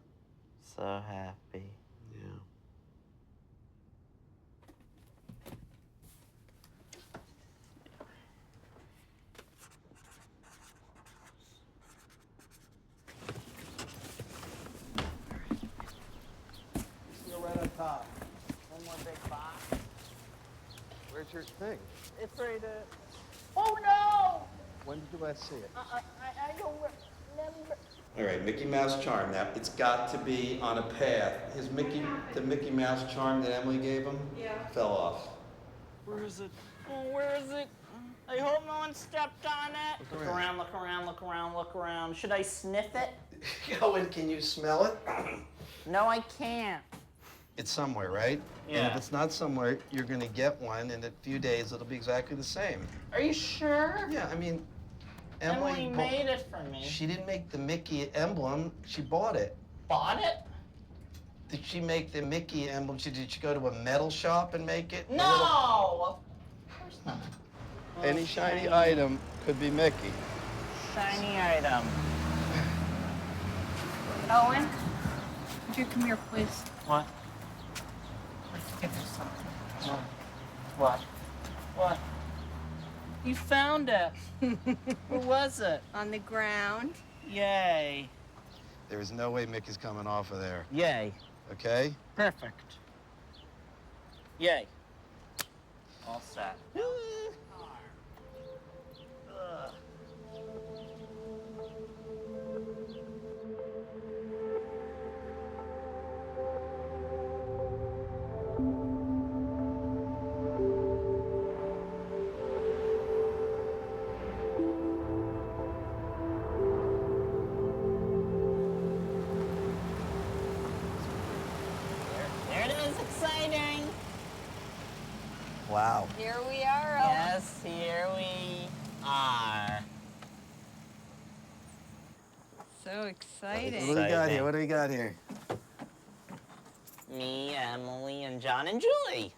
So happy. Yeah. You're right on top. One more big box. Where's your thing? It's ready to... Oh, no! When did you last see it? I don't remember. All right, Mickey Mouse charm. Now, it's got to be on a path. The Mickey Mouse charm that Emily gave him fell off. Where is it? Oh, where is it? I hope no one stepped on it. Look around, look around, look around, look around. Should I sniff it? Owen, can you smell it? No, I can't. It's somewhere, right? Yeah. And if it's not somewhere, you're going to get one. In a few days, it'll be exactly the same. Are you sure? Yeah, I mean, Emily made it for me. She didn't make the Mickey emblem. She bought it. Bought it? Did she make the Mickey emblem? Did she go to a metal shop and make it? No! Of course not. Any shiny item could be Mickey. Shiny item. Owen, would you come here, please? What? Let's give her something. What? What? You found it. Where was it? On the ground. Yay. There is no way Mickey's coming off of there. Yay. Okay? Perfect. Yay. All set. There it is, exciting. Wow. Here we are, Owen. Yes, here we are. So exciting. What do we got here? What do we got here? Me, Emily, and John and Julie.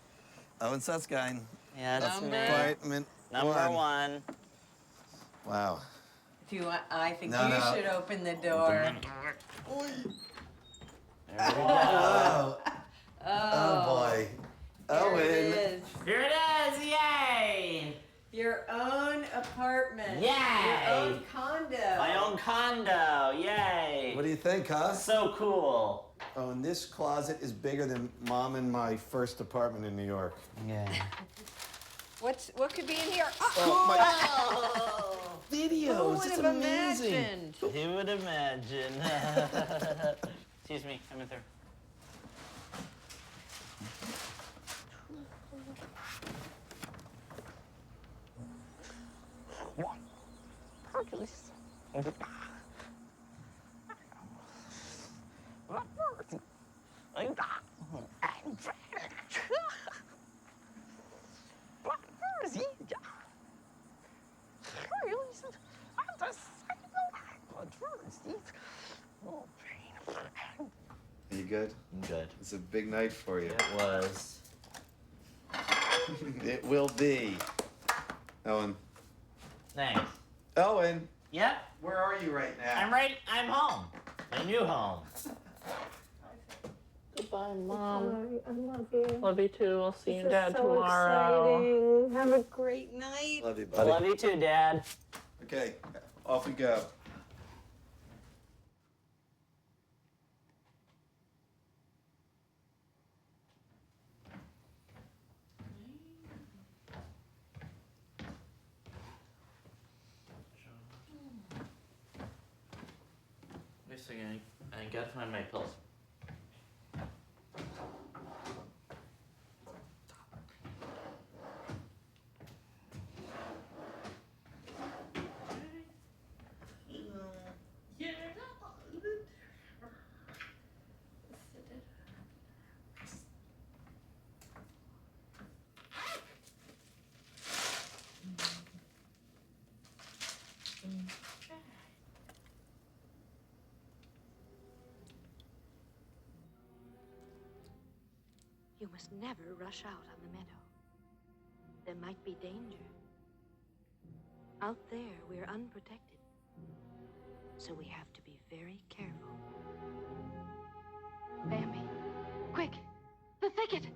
Owen Suskind. Yeah, that's me. Apartment Number one. Wow. Do you want, I think No, you no. should open the door. Oh. Oh, boy. Here Owen. it is. Here it is, yay! Your own apartment. Yay! Your own condo. My own condo, yay! What do you think, huh? So cool. Oh, and this closet is bigger than Mom and my first apartment in New York. Yeah. What could be in here? Oh, Who Videos, would it's have amazing. imagined? Who would imagine? Excuse me, I'm in there. Are you good? I'm good. It's a big night for you. It was. It will be. Owen. Thanks. Owen. Yep. Where are you right now? I'm home. My new home. Goodbye, Mom. I love you. Love you too. I'll see you and Dad so tomorrow. Exciting. Have a great night. Love you, buddy. Love you too, Dad. Okay, off we go. Wait a second. I gotta find my pills. You must never rush out on the meadow. There might be danger. Out there, we're unprotected. So we have to be very careful. Bambi, quick! The thicket!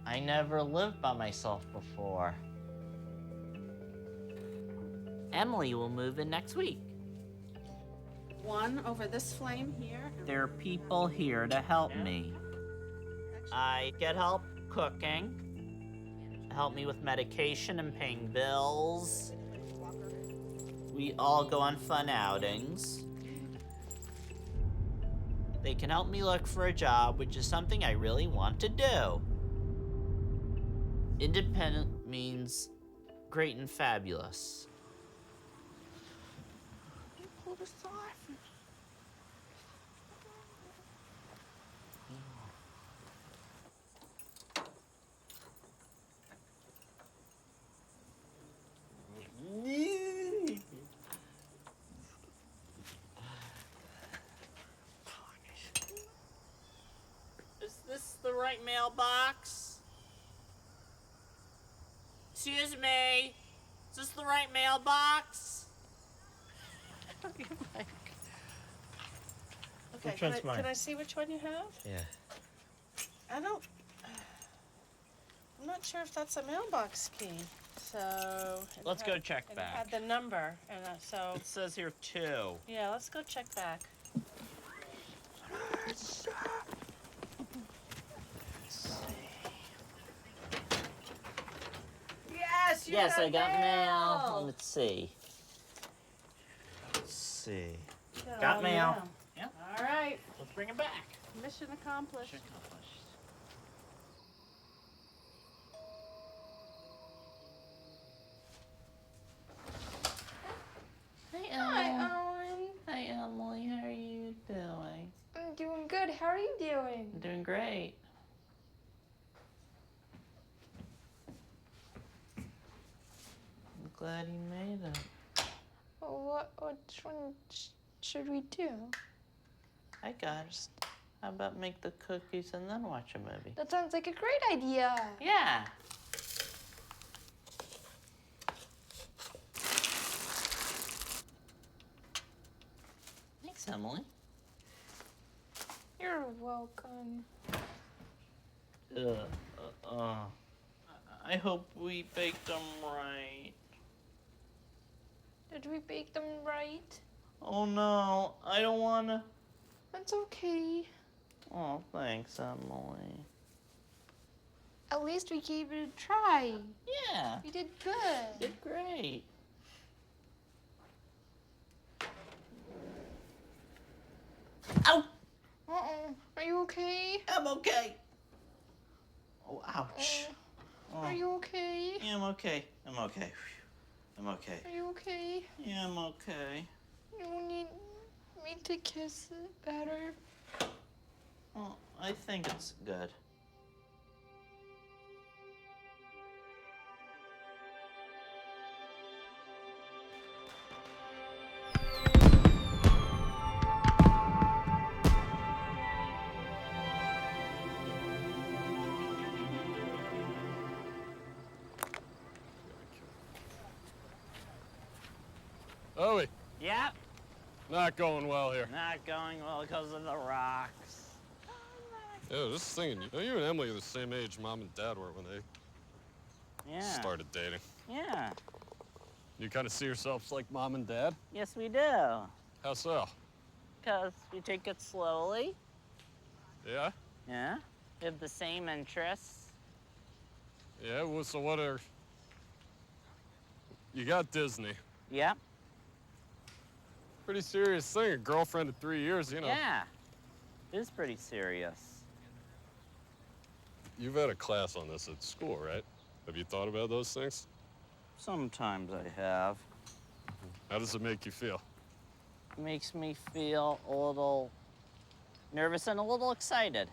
I never lived by myself before. Emily will move in next week. One over this flame here. There are people here to help me. I get help cooking, help me with medication and paying bills. We all go on fun outings. They can help me look for a job, which is something I really want to do. Independent means great and fabulous. Pull this off. Is this the right mailbox? Excuse me, is this the right mailbox? Okay, Which one's mine? can I see which one you have? Yeah. I'm not sure if that's a mailbox key. So Let's go check and back. It had the number, and so It says here 2. yeah, let's go check back. Yes, you Yes, I got mail. mail. Let's see. Let's see. Got Got all mail. mail. Yep. All right. Let's bring it back. Mission accomplished. Hi, Hi, Owen. Hi, doing? I'm doing great. I'm glad you made it. Which one should we do? Hi, guys. How about make the cookies and then watch a movie? That sounds like a great idea. Yeah. Thanks, Emily. You're welcome. I hope we baked them right. Did we bake them right? Oh no, I don't wanna. That's okay. Oh, thanks, Emily. At least we gave it a try. Yeah. We did good. You did great. Ow! Uh-oh. Are you okay? I'm okay. Oh, ouch. Are you okay? Yeah, I'm okay. I'm okay. I'm okay. Are you okay? Yeah, I'm okay. You need me to kiss it better. Well, I think it's good. Owie, Yep. not going well here. Not going well because of the rocks. Yeah, just thinking, you and Emily are the same age Mom and Dad were when they started dating. Yeah. You kind of see yourselves like Mom and Dad? Yes, we do. How so? Because we take it slowly. Yeah? Yeah. We have the same interests. Yeah, well, so what are... You got Disney. Yep. Pretty serious thing, a girlfriend of 3 years, you know. Yeah. It is pretty serious. You've had a class on this at school, right? Have you thought about those things? Sometimes I have. How does it make you feel? It makes me feel a little nervous and a little excited.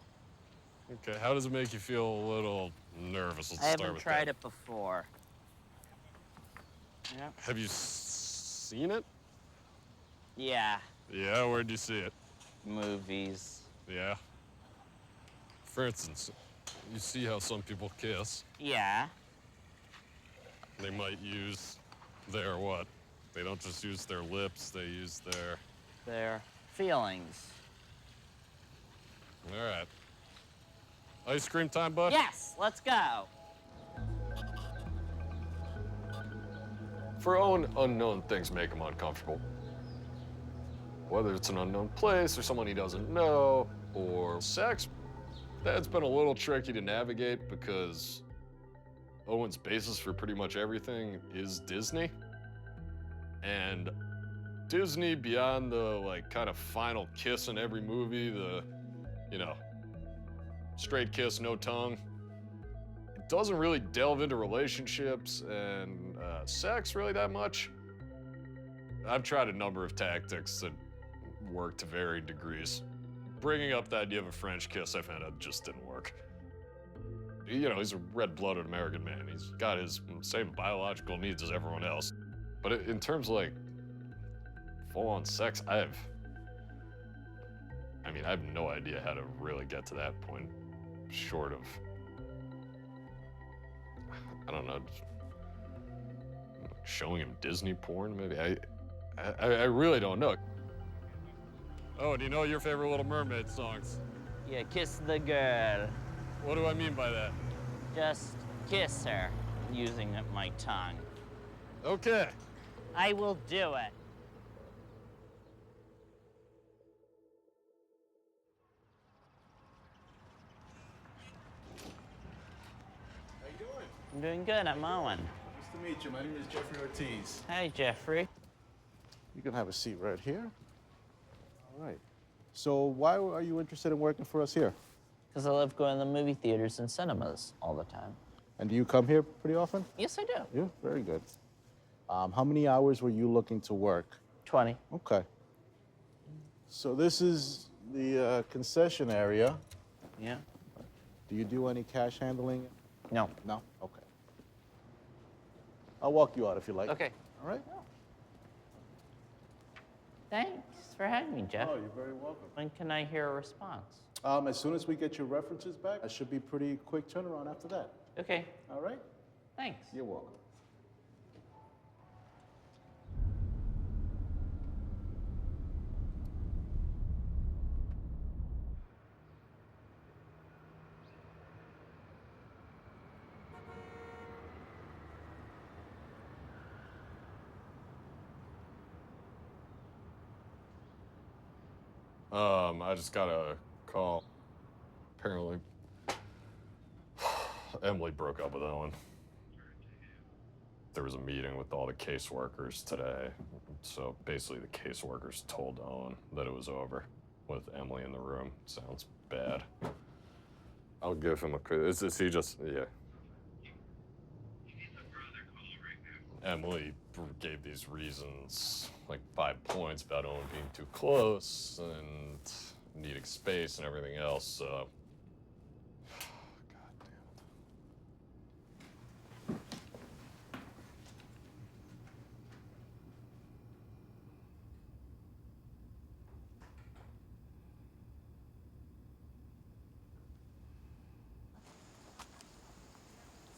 Okay, how does it make you feel a little nervous? Let's I start haven't with tried that. it before. Yep. Have you seen it? Yeah. Yeah, where'd you see it? Movies. Yeah. For instance, you see how some people kiss. Yeah. They might use their what? They don't just use their lips, they use Their feelings. All right. Ice cream time, bud? Yes, let's go. For Owen, unknown things make him uncomfortable. Whether it's an unknown place or someone he doesn't know, or sex, that's been a little tricky to navigate because Owen's basis for pretty much everything is Disney. And Disney, beyond the like kind of final kiss in every movie, the, you know, straight kiss, no tongue, it doesn't really delve into relationships and sex really that much. I've tried a number of tactics that work to varying degrees. Bringing up the idea of a French kiss, I found out just didn't work. You know, he's a red-blooded American man. He's got his same biological needs as everyone else. But in terms of like full-on sex, I have no idea how to really get to that point, short of, I don't know, showing him Disney porn, maybe? I really don't know. Oh, do you know your favorite Little Mermaid songs? Yeah, kiss the girl. What do I mean by that? Just kiss her using my tongue. Okay. I will do it. How you doing? I'm doing good. I'm Owen. Nice to meet you. My name is Jeffrey Ortiz. Hi, Jeffrey. You can have a seat right here. All right. So why are you interested in working for us here? Because I love going to the movie theaters and cinemas all the time. And do you come here pretty often? Yes, I do. Yeah, very good. How many hours were you looking to work? 20. Okay. So this is the concession area. Yeah. Do you do any cash handling? No. No? Okay. I'll walk you out if you like. Okay. All right? Thanks for having me, Jeff. Oh, you're very welcome. When can I hear a response? As soon as we get your references back, it should be pretty quick turnaround after that. Okay. All right? Thanks. You're welcome. I just got a call. Apparently, Emily broke up with Owen. There was a meeting with all the caseworkers today. So basically the caseworkers told Owen that it was over with Emily in the room. Sounds bad. I'll give him a, is he just, yeah. Emily gave these reasons, like 5 points about Owen being too close and needing space and everything else, so.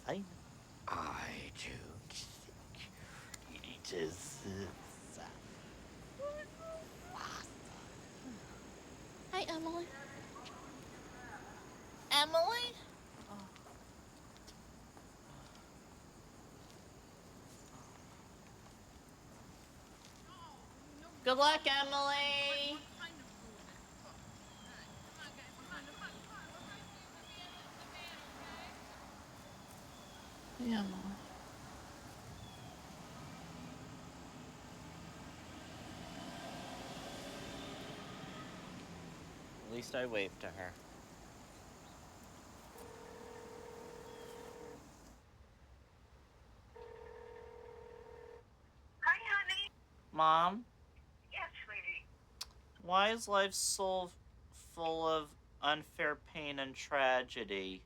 I don't think it is. Hi, Emily. Emily? Good luck, Emily. Yeah, Emily. At least I waved to her. Hi, honey. Mom, Yes, sweetie. why is life so full of unfair pain and tragedy?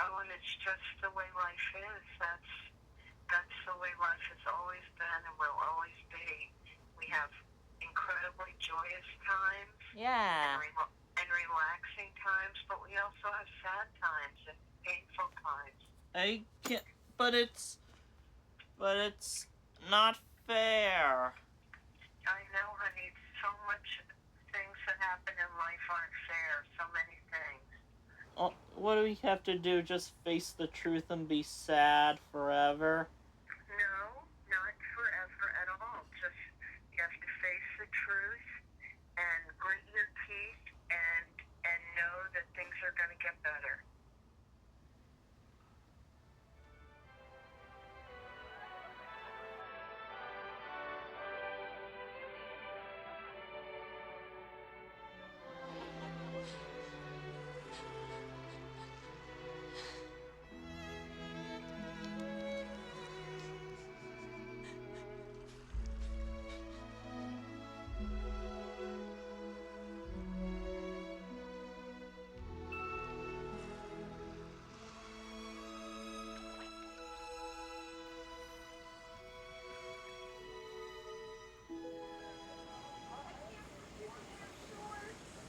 Oh, and it's just the way life is. That's the way life has always been and will always be. We have incredibly joyous times. Yeah. And relaxing times, but we also have sad times and painful times. I can't, but it's not fair. I know, honey. So much things that happen in life aren't fair. So many things. Oh, what do we have to do? Just face the truth and be sad forever? No, not forever at all. Just you have to face the truth and grit your teeth and know that things are going to get better.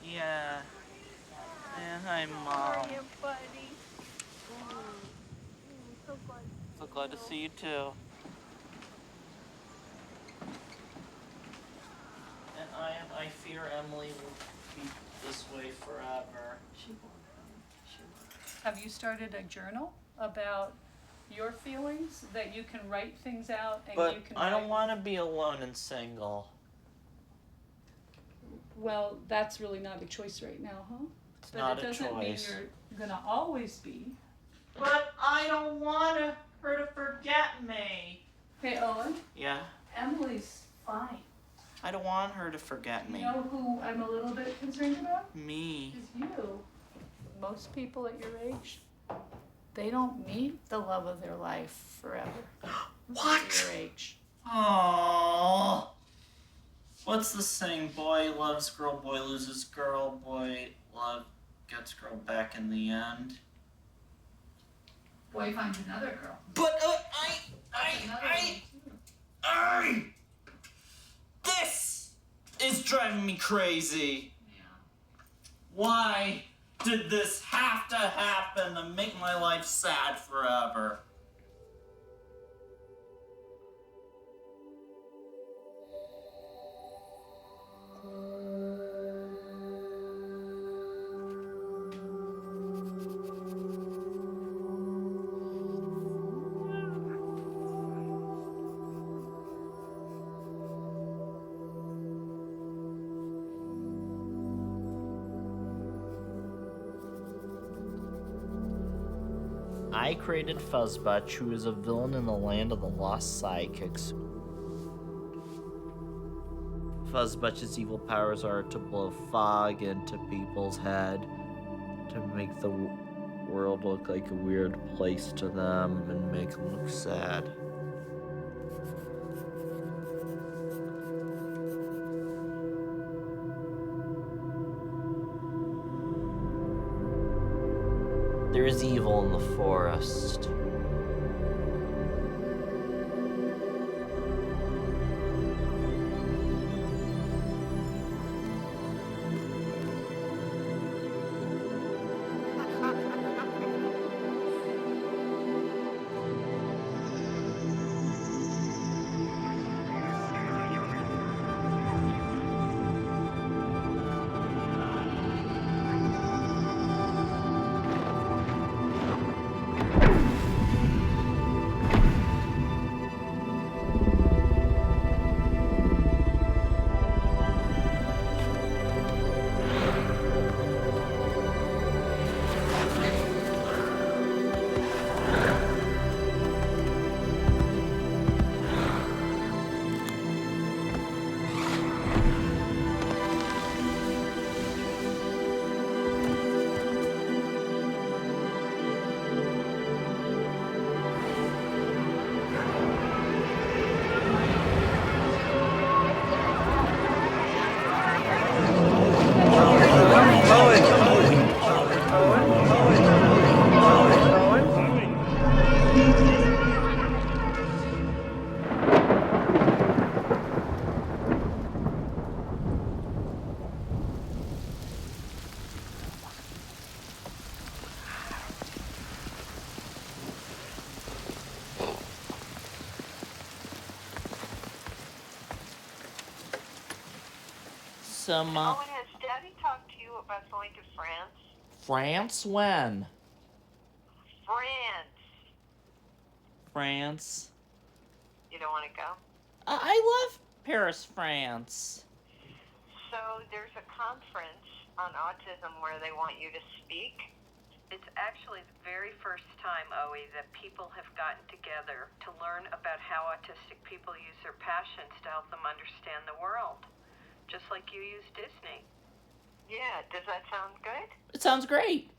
Yeah. Yeah, hi, Mom. How are you, buddy? So glad. So glad to see you too. And I fear Emily will be this way forever. She won't. Have you started a journal about your feelings that you can write things out and But you can I don't write- want to be alone and single. Well, that's really not a choice right now, huh? But not it a doesn't mean choice. you're gonna always be. But I don't want her to forget me. Hey, Owen, Yeah, Emily's fine. I don't want her to forget You me. know who I'm a little bit concerned about? Me. Is you. Most people at your age, they don't meet the love of their life forever. What? At your age. Aww. What's the saying? Boy loves girl, boy loses girl, boy love gets girl back in the end. Boy finds another girl. But this is driving me crazy. Yeah. Why did this have to happen to make my life sad forever? I created Fuzzbutch, who is a villain in the land of the lost sidekicks. Fuzzbutch's evil powers are to blow fog into people's head, to make the world look like a weird place to them and make them look sad. There is evil in the forest. Owen, has Daddy talked to you about going to France? France? When? France. France. You don't want to go? I love Paris, France. So there's a conference on autism where they want you to speak. It's actually the very first time, Owie, that people have gotten together to learn about how autistic people use their passions to help them understand the world. Just like you use Disney. Yeah, does that sound good? It sounds great.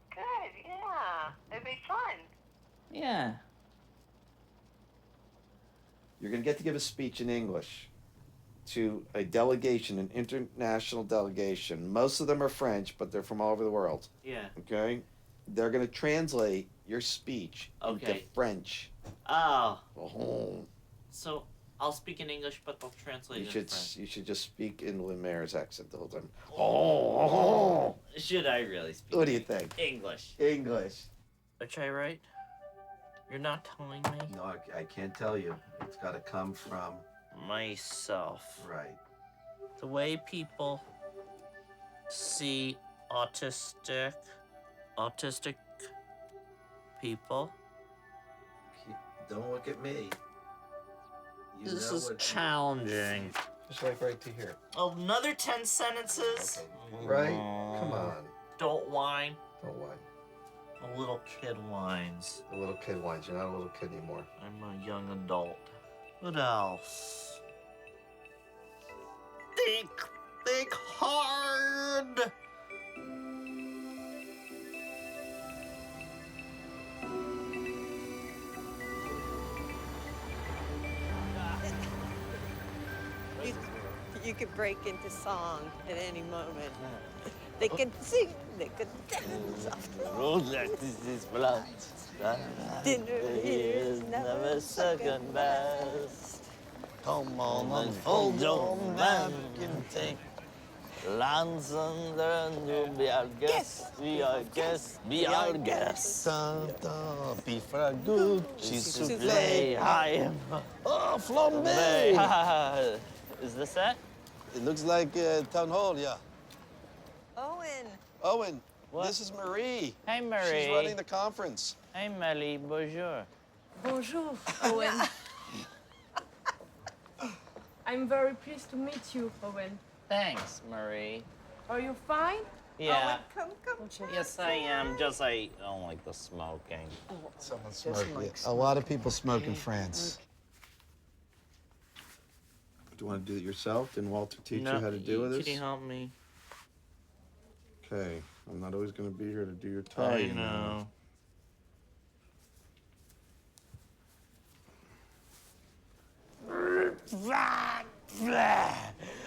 Good, yeah. It'd be fun. Yeah. You're going to get to give a speech in English to a delegation, an international delegation. Most of them are French, but they're from all over the world. Yeah. Okay? They're going to translate your speech into French. Oh. Oh. So I'll speak in English, but they'll translate it in French. You should just speak in Lemaire's accent the whole time. Oh. Should I really speak? What do you think? English. English. Which I write? You're not telling me? No, I can't tell you. It's got to come from myself. Right. The way people see autistic people. Don't look at me. This is challenging. Just like right to here. Another 10 sentences? Okay. Right? Come on. Don't whine. Don't whine. A little kid whines. A little kid whines. You're not a little kid anymore. I'm a young adult. What else? Think hard! You could break into song at any moment. They can sing Roulette is blood. Dinner is never second best. Come on and fold your napkin, take lands under and you'll be our guest. Be our guest. Be our guest. Beef ragout, cheese souffle. I am. Oh, flambe! Is this it? It looks like Town Hall, yeah. Owen. Owen, What? this is Marie. Hey, Marie. She's running the conference. Hey, Marie. Bonjour. Bonjour. Owen. I'm very pleased to meet you, Owen. Thanks, Marie. Are you fine? Yeah. Owen, come. Yes, I am. Just I don't like the smoking. Someone smoking. A lot of people smoke in France. Do you want to do it yourself? Didn't Walter teach you how to do this? Can you help me? Okay, I'm not always going to be here to do your tie. I know.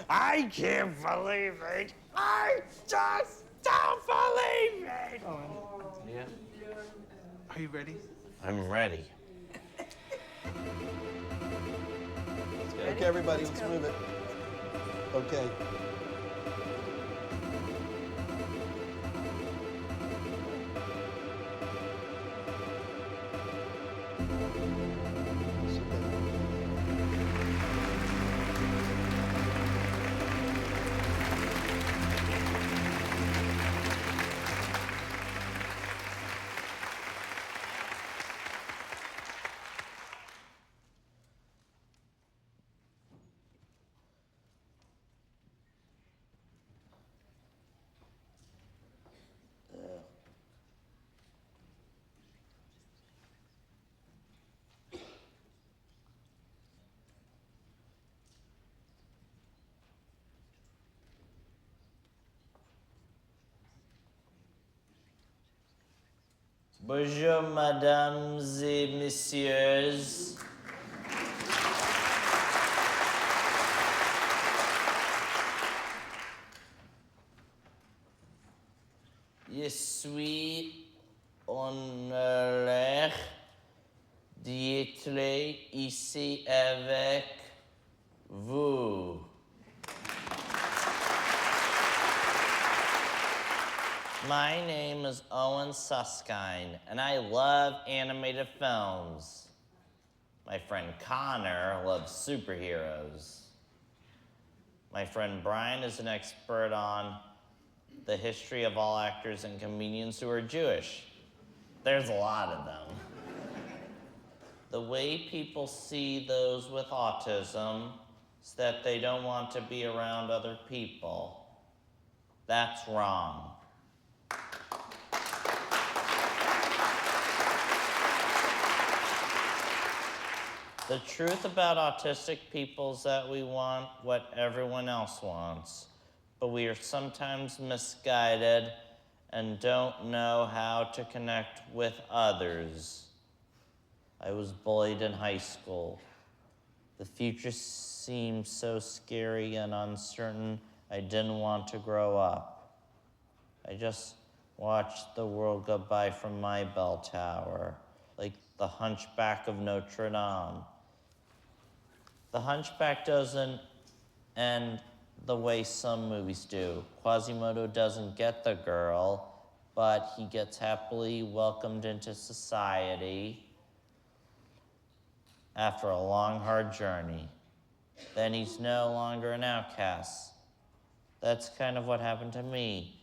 I can't believe it. I just don't believe it. Yeah. Are you ready? I'm ready. Okay, everybody, let's move it. Okay. Bonjour, mesdames et messieurs. Je suis honoré d'être ici avec vous. My name is Owen Suskind, and I love animated films. My friend Connor loves superheroes. My friend Brian is an expert on the history of all actors and comedians who are Jewish. There's a lot of them. The way people see those with autism is that they don't want to be around other people. That's wrong. The truth about autistic people is that we want what everyone else wants, but we are sometimes misguided and don't know how to connect with others. I was bullied in high school. The future seemed so scary and uncertain, I didn't want to grow up. I just watched the world go by from my bell tower, like the Hunchback of Notre Dame. The Hunchback doesn't end the way some movies do. Quasimodo doesn't get the girl, but he gets happily welcomed into society after a long, hard journey. Then he's no longer an outcast. That's kind of what happened to me.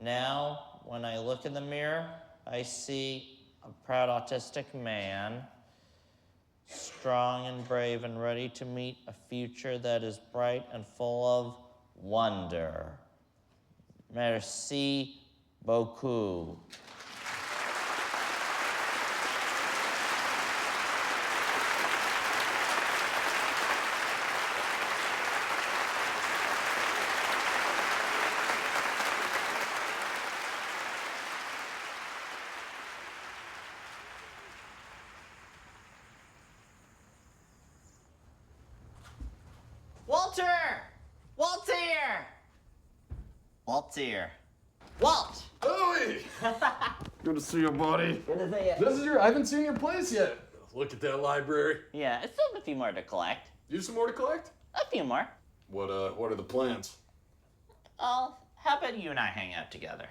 Now, when I look in the mirror, I see a proud autistic man, strong and brave and ready to meet a future that is bright and full of wonder. Merci beaucoup. Walter! Walter! Walter. Walt! Louie! Good to see you, buddy. Good to see you. This is I haven't seen your place yet. Look at that library. Yeah, I still have a few more to collect. You have some more to collect? A few more. What are the plans? Oh, how about you and I hang out together?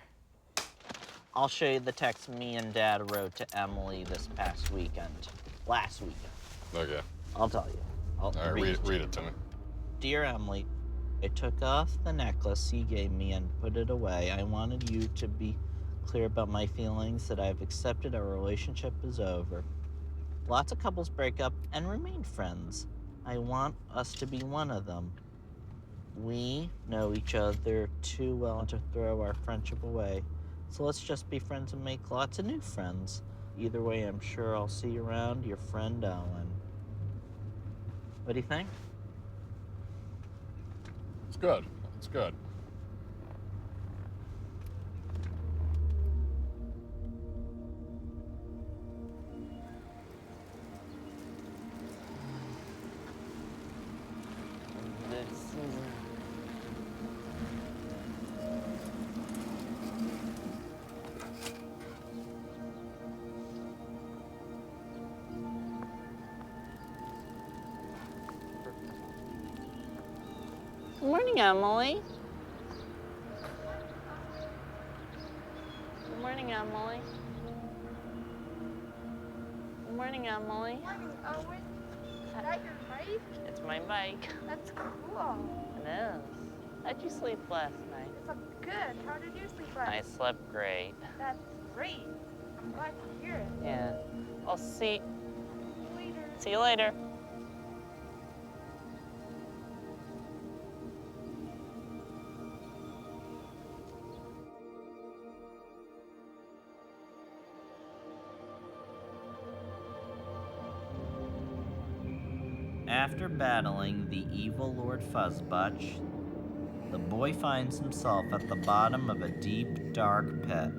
I'll show you the text me and Dad wrote to Emily this past weekend. Last weekend. Okay. I'll tell you. All right, read it to me. Dear Emily, I took off the necklace you gave me and put it away. I wanted you to be clear about my feelings, that I've accepted our relationship is over. Lots of couples break up and remain friends. I want us to be one of them. We know each other too well to throw our friendship away. So let's just be friends and make lots of new friends. Either way, I'm sure I'll see you around. Your friend, Owen. What do you think? It's good. It's good. Good morning, Emily. Good morning, Emily. Good morning, Emily. Good morning, Owen. Is that your bike? It's my bike. That's cool. It is. How'd you sleep last night? I slept good. How did you sleep last I night? slept great. That's great. I'm glad to hear it. Yeah. I'll see. Later. See you later. After battling the evil Lord Fuzzbutch, the boy finds himself at the bottom of a deep, dark pit.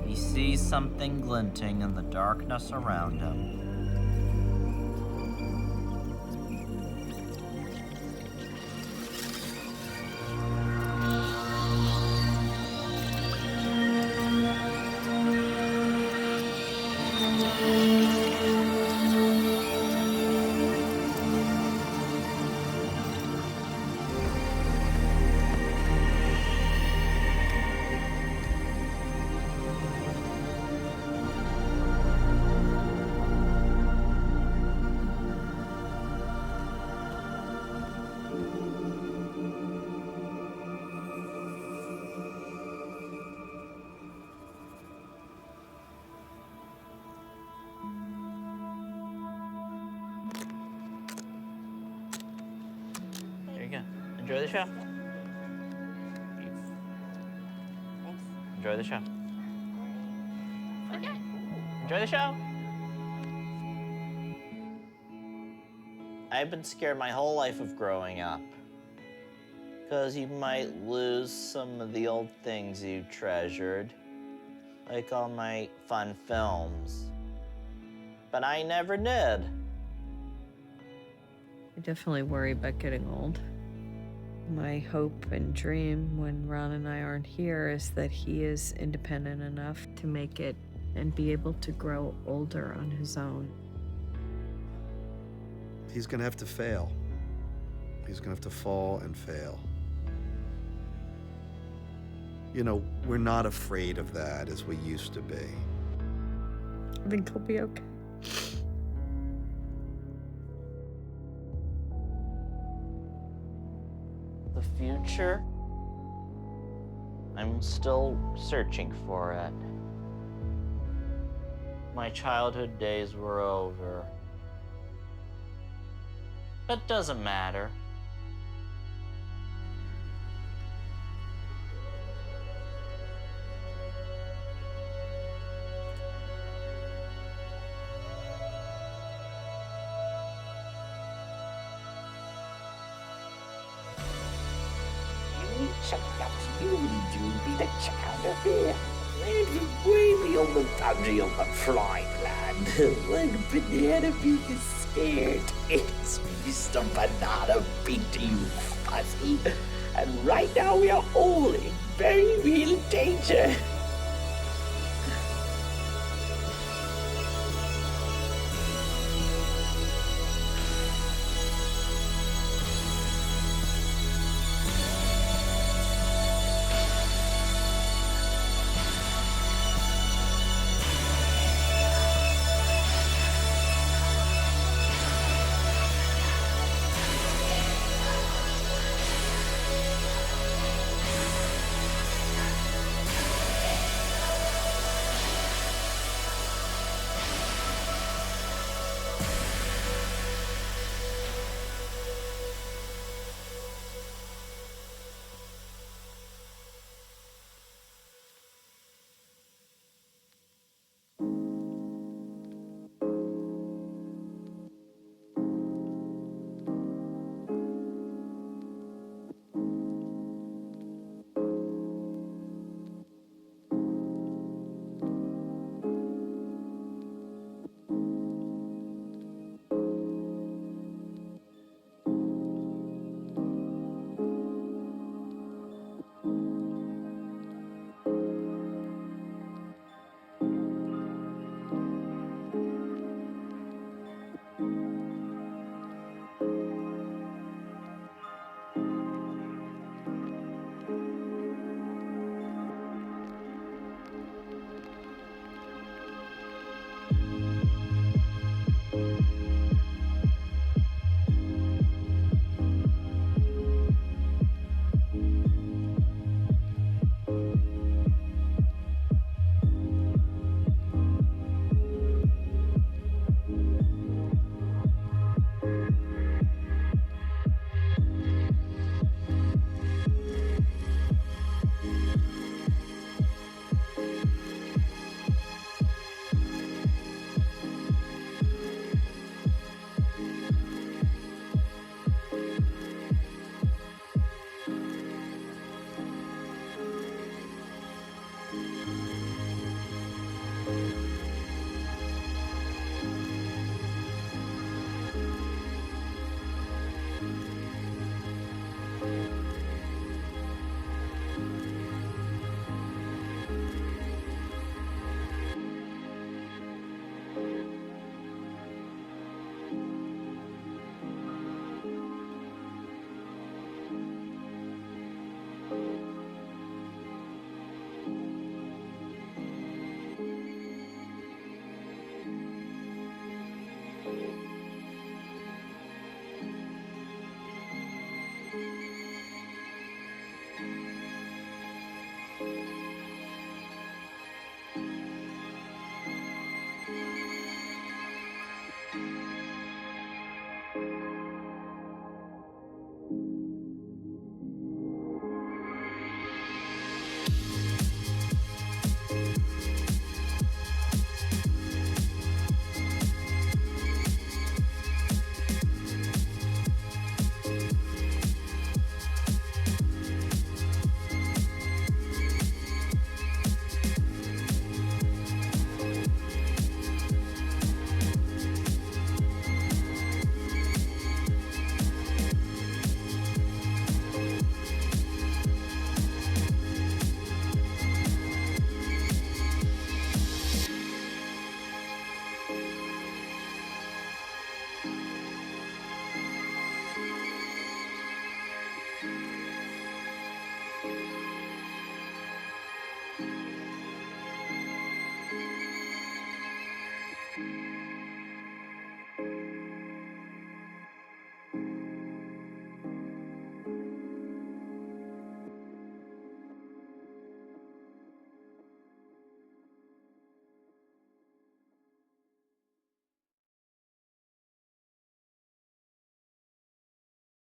He sees something glinting in the darkness around him. There you go. Enjoy the show. Thanks. Enjoy the show. Okay. Enjoy the show. I've been scared my whole life of growing up. Because you might lose some of the old things you treasured. Like all my fun films. But I never did. I definitely worry about getting old. My hope and dream when Ron and I aren't here is that he is independent enough to make it and be able to grow older on his own. He's gonna have to fail. He's gonna have to fall and fail. You know, we're not afraid of that as we used to be. I think he'll be okay. The future? I'm still searching for it. My childhood days were over. But doesn't matter. Check out you do be the check out of here. Way beyond the boundary of the flying land. Like a banana being scared. It's Mr. Banana beating you, Fuzzy. And right now we are all in very real danger.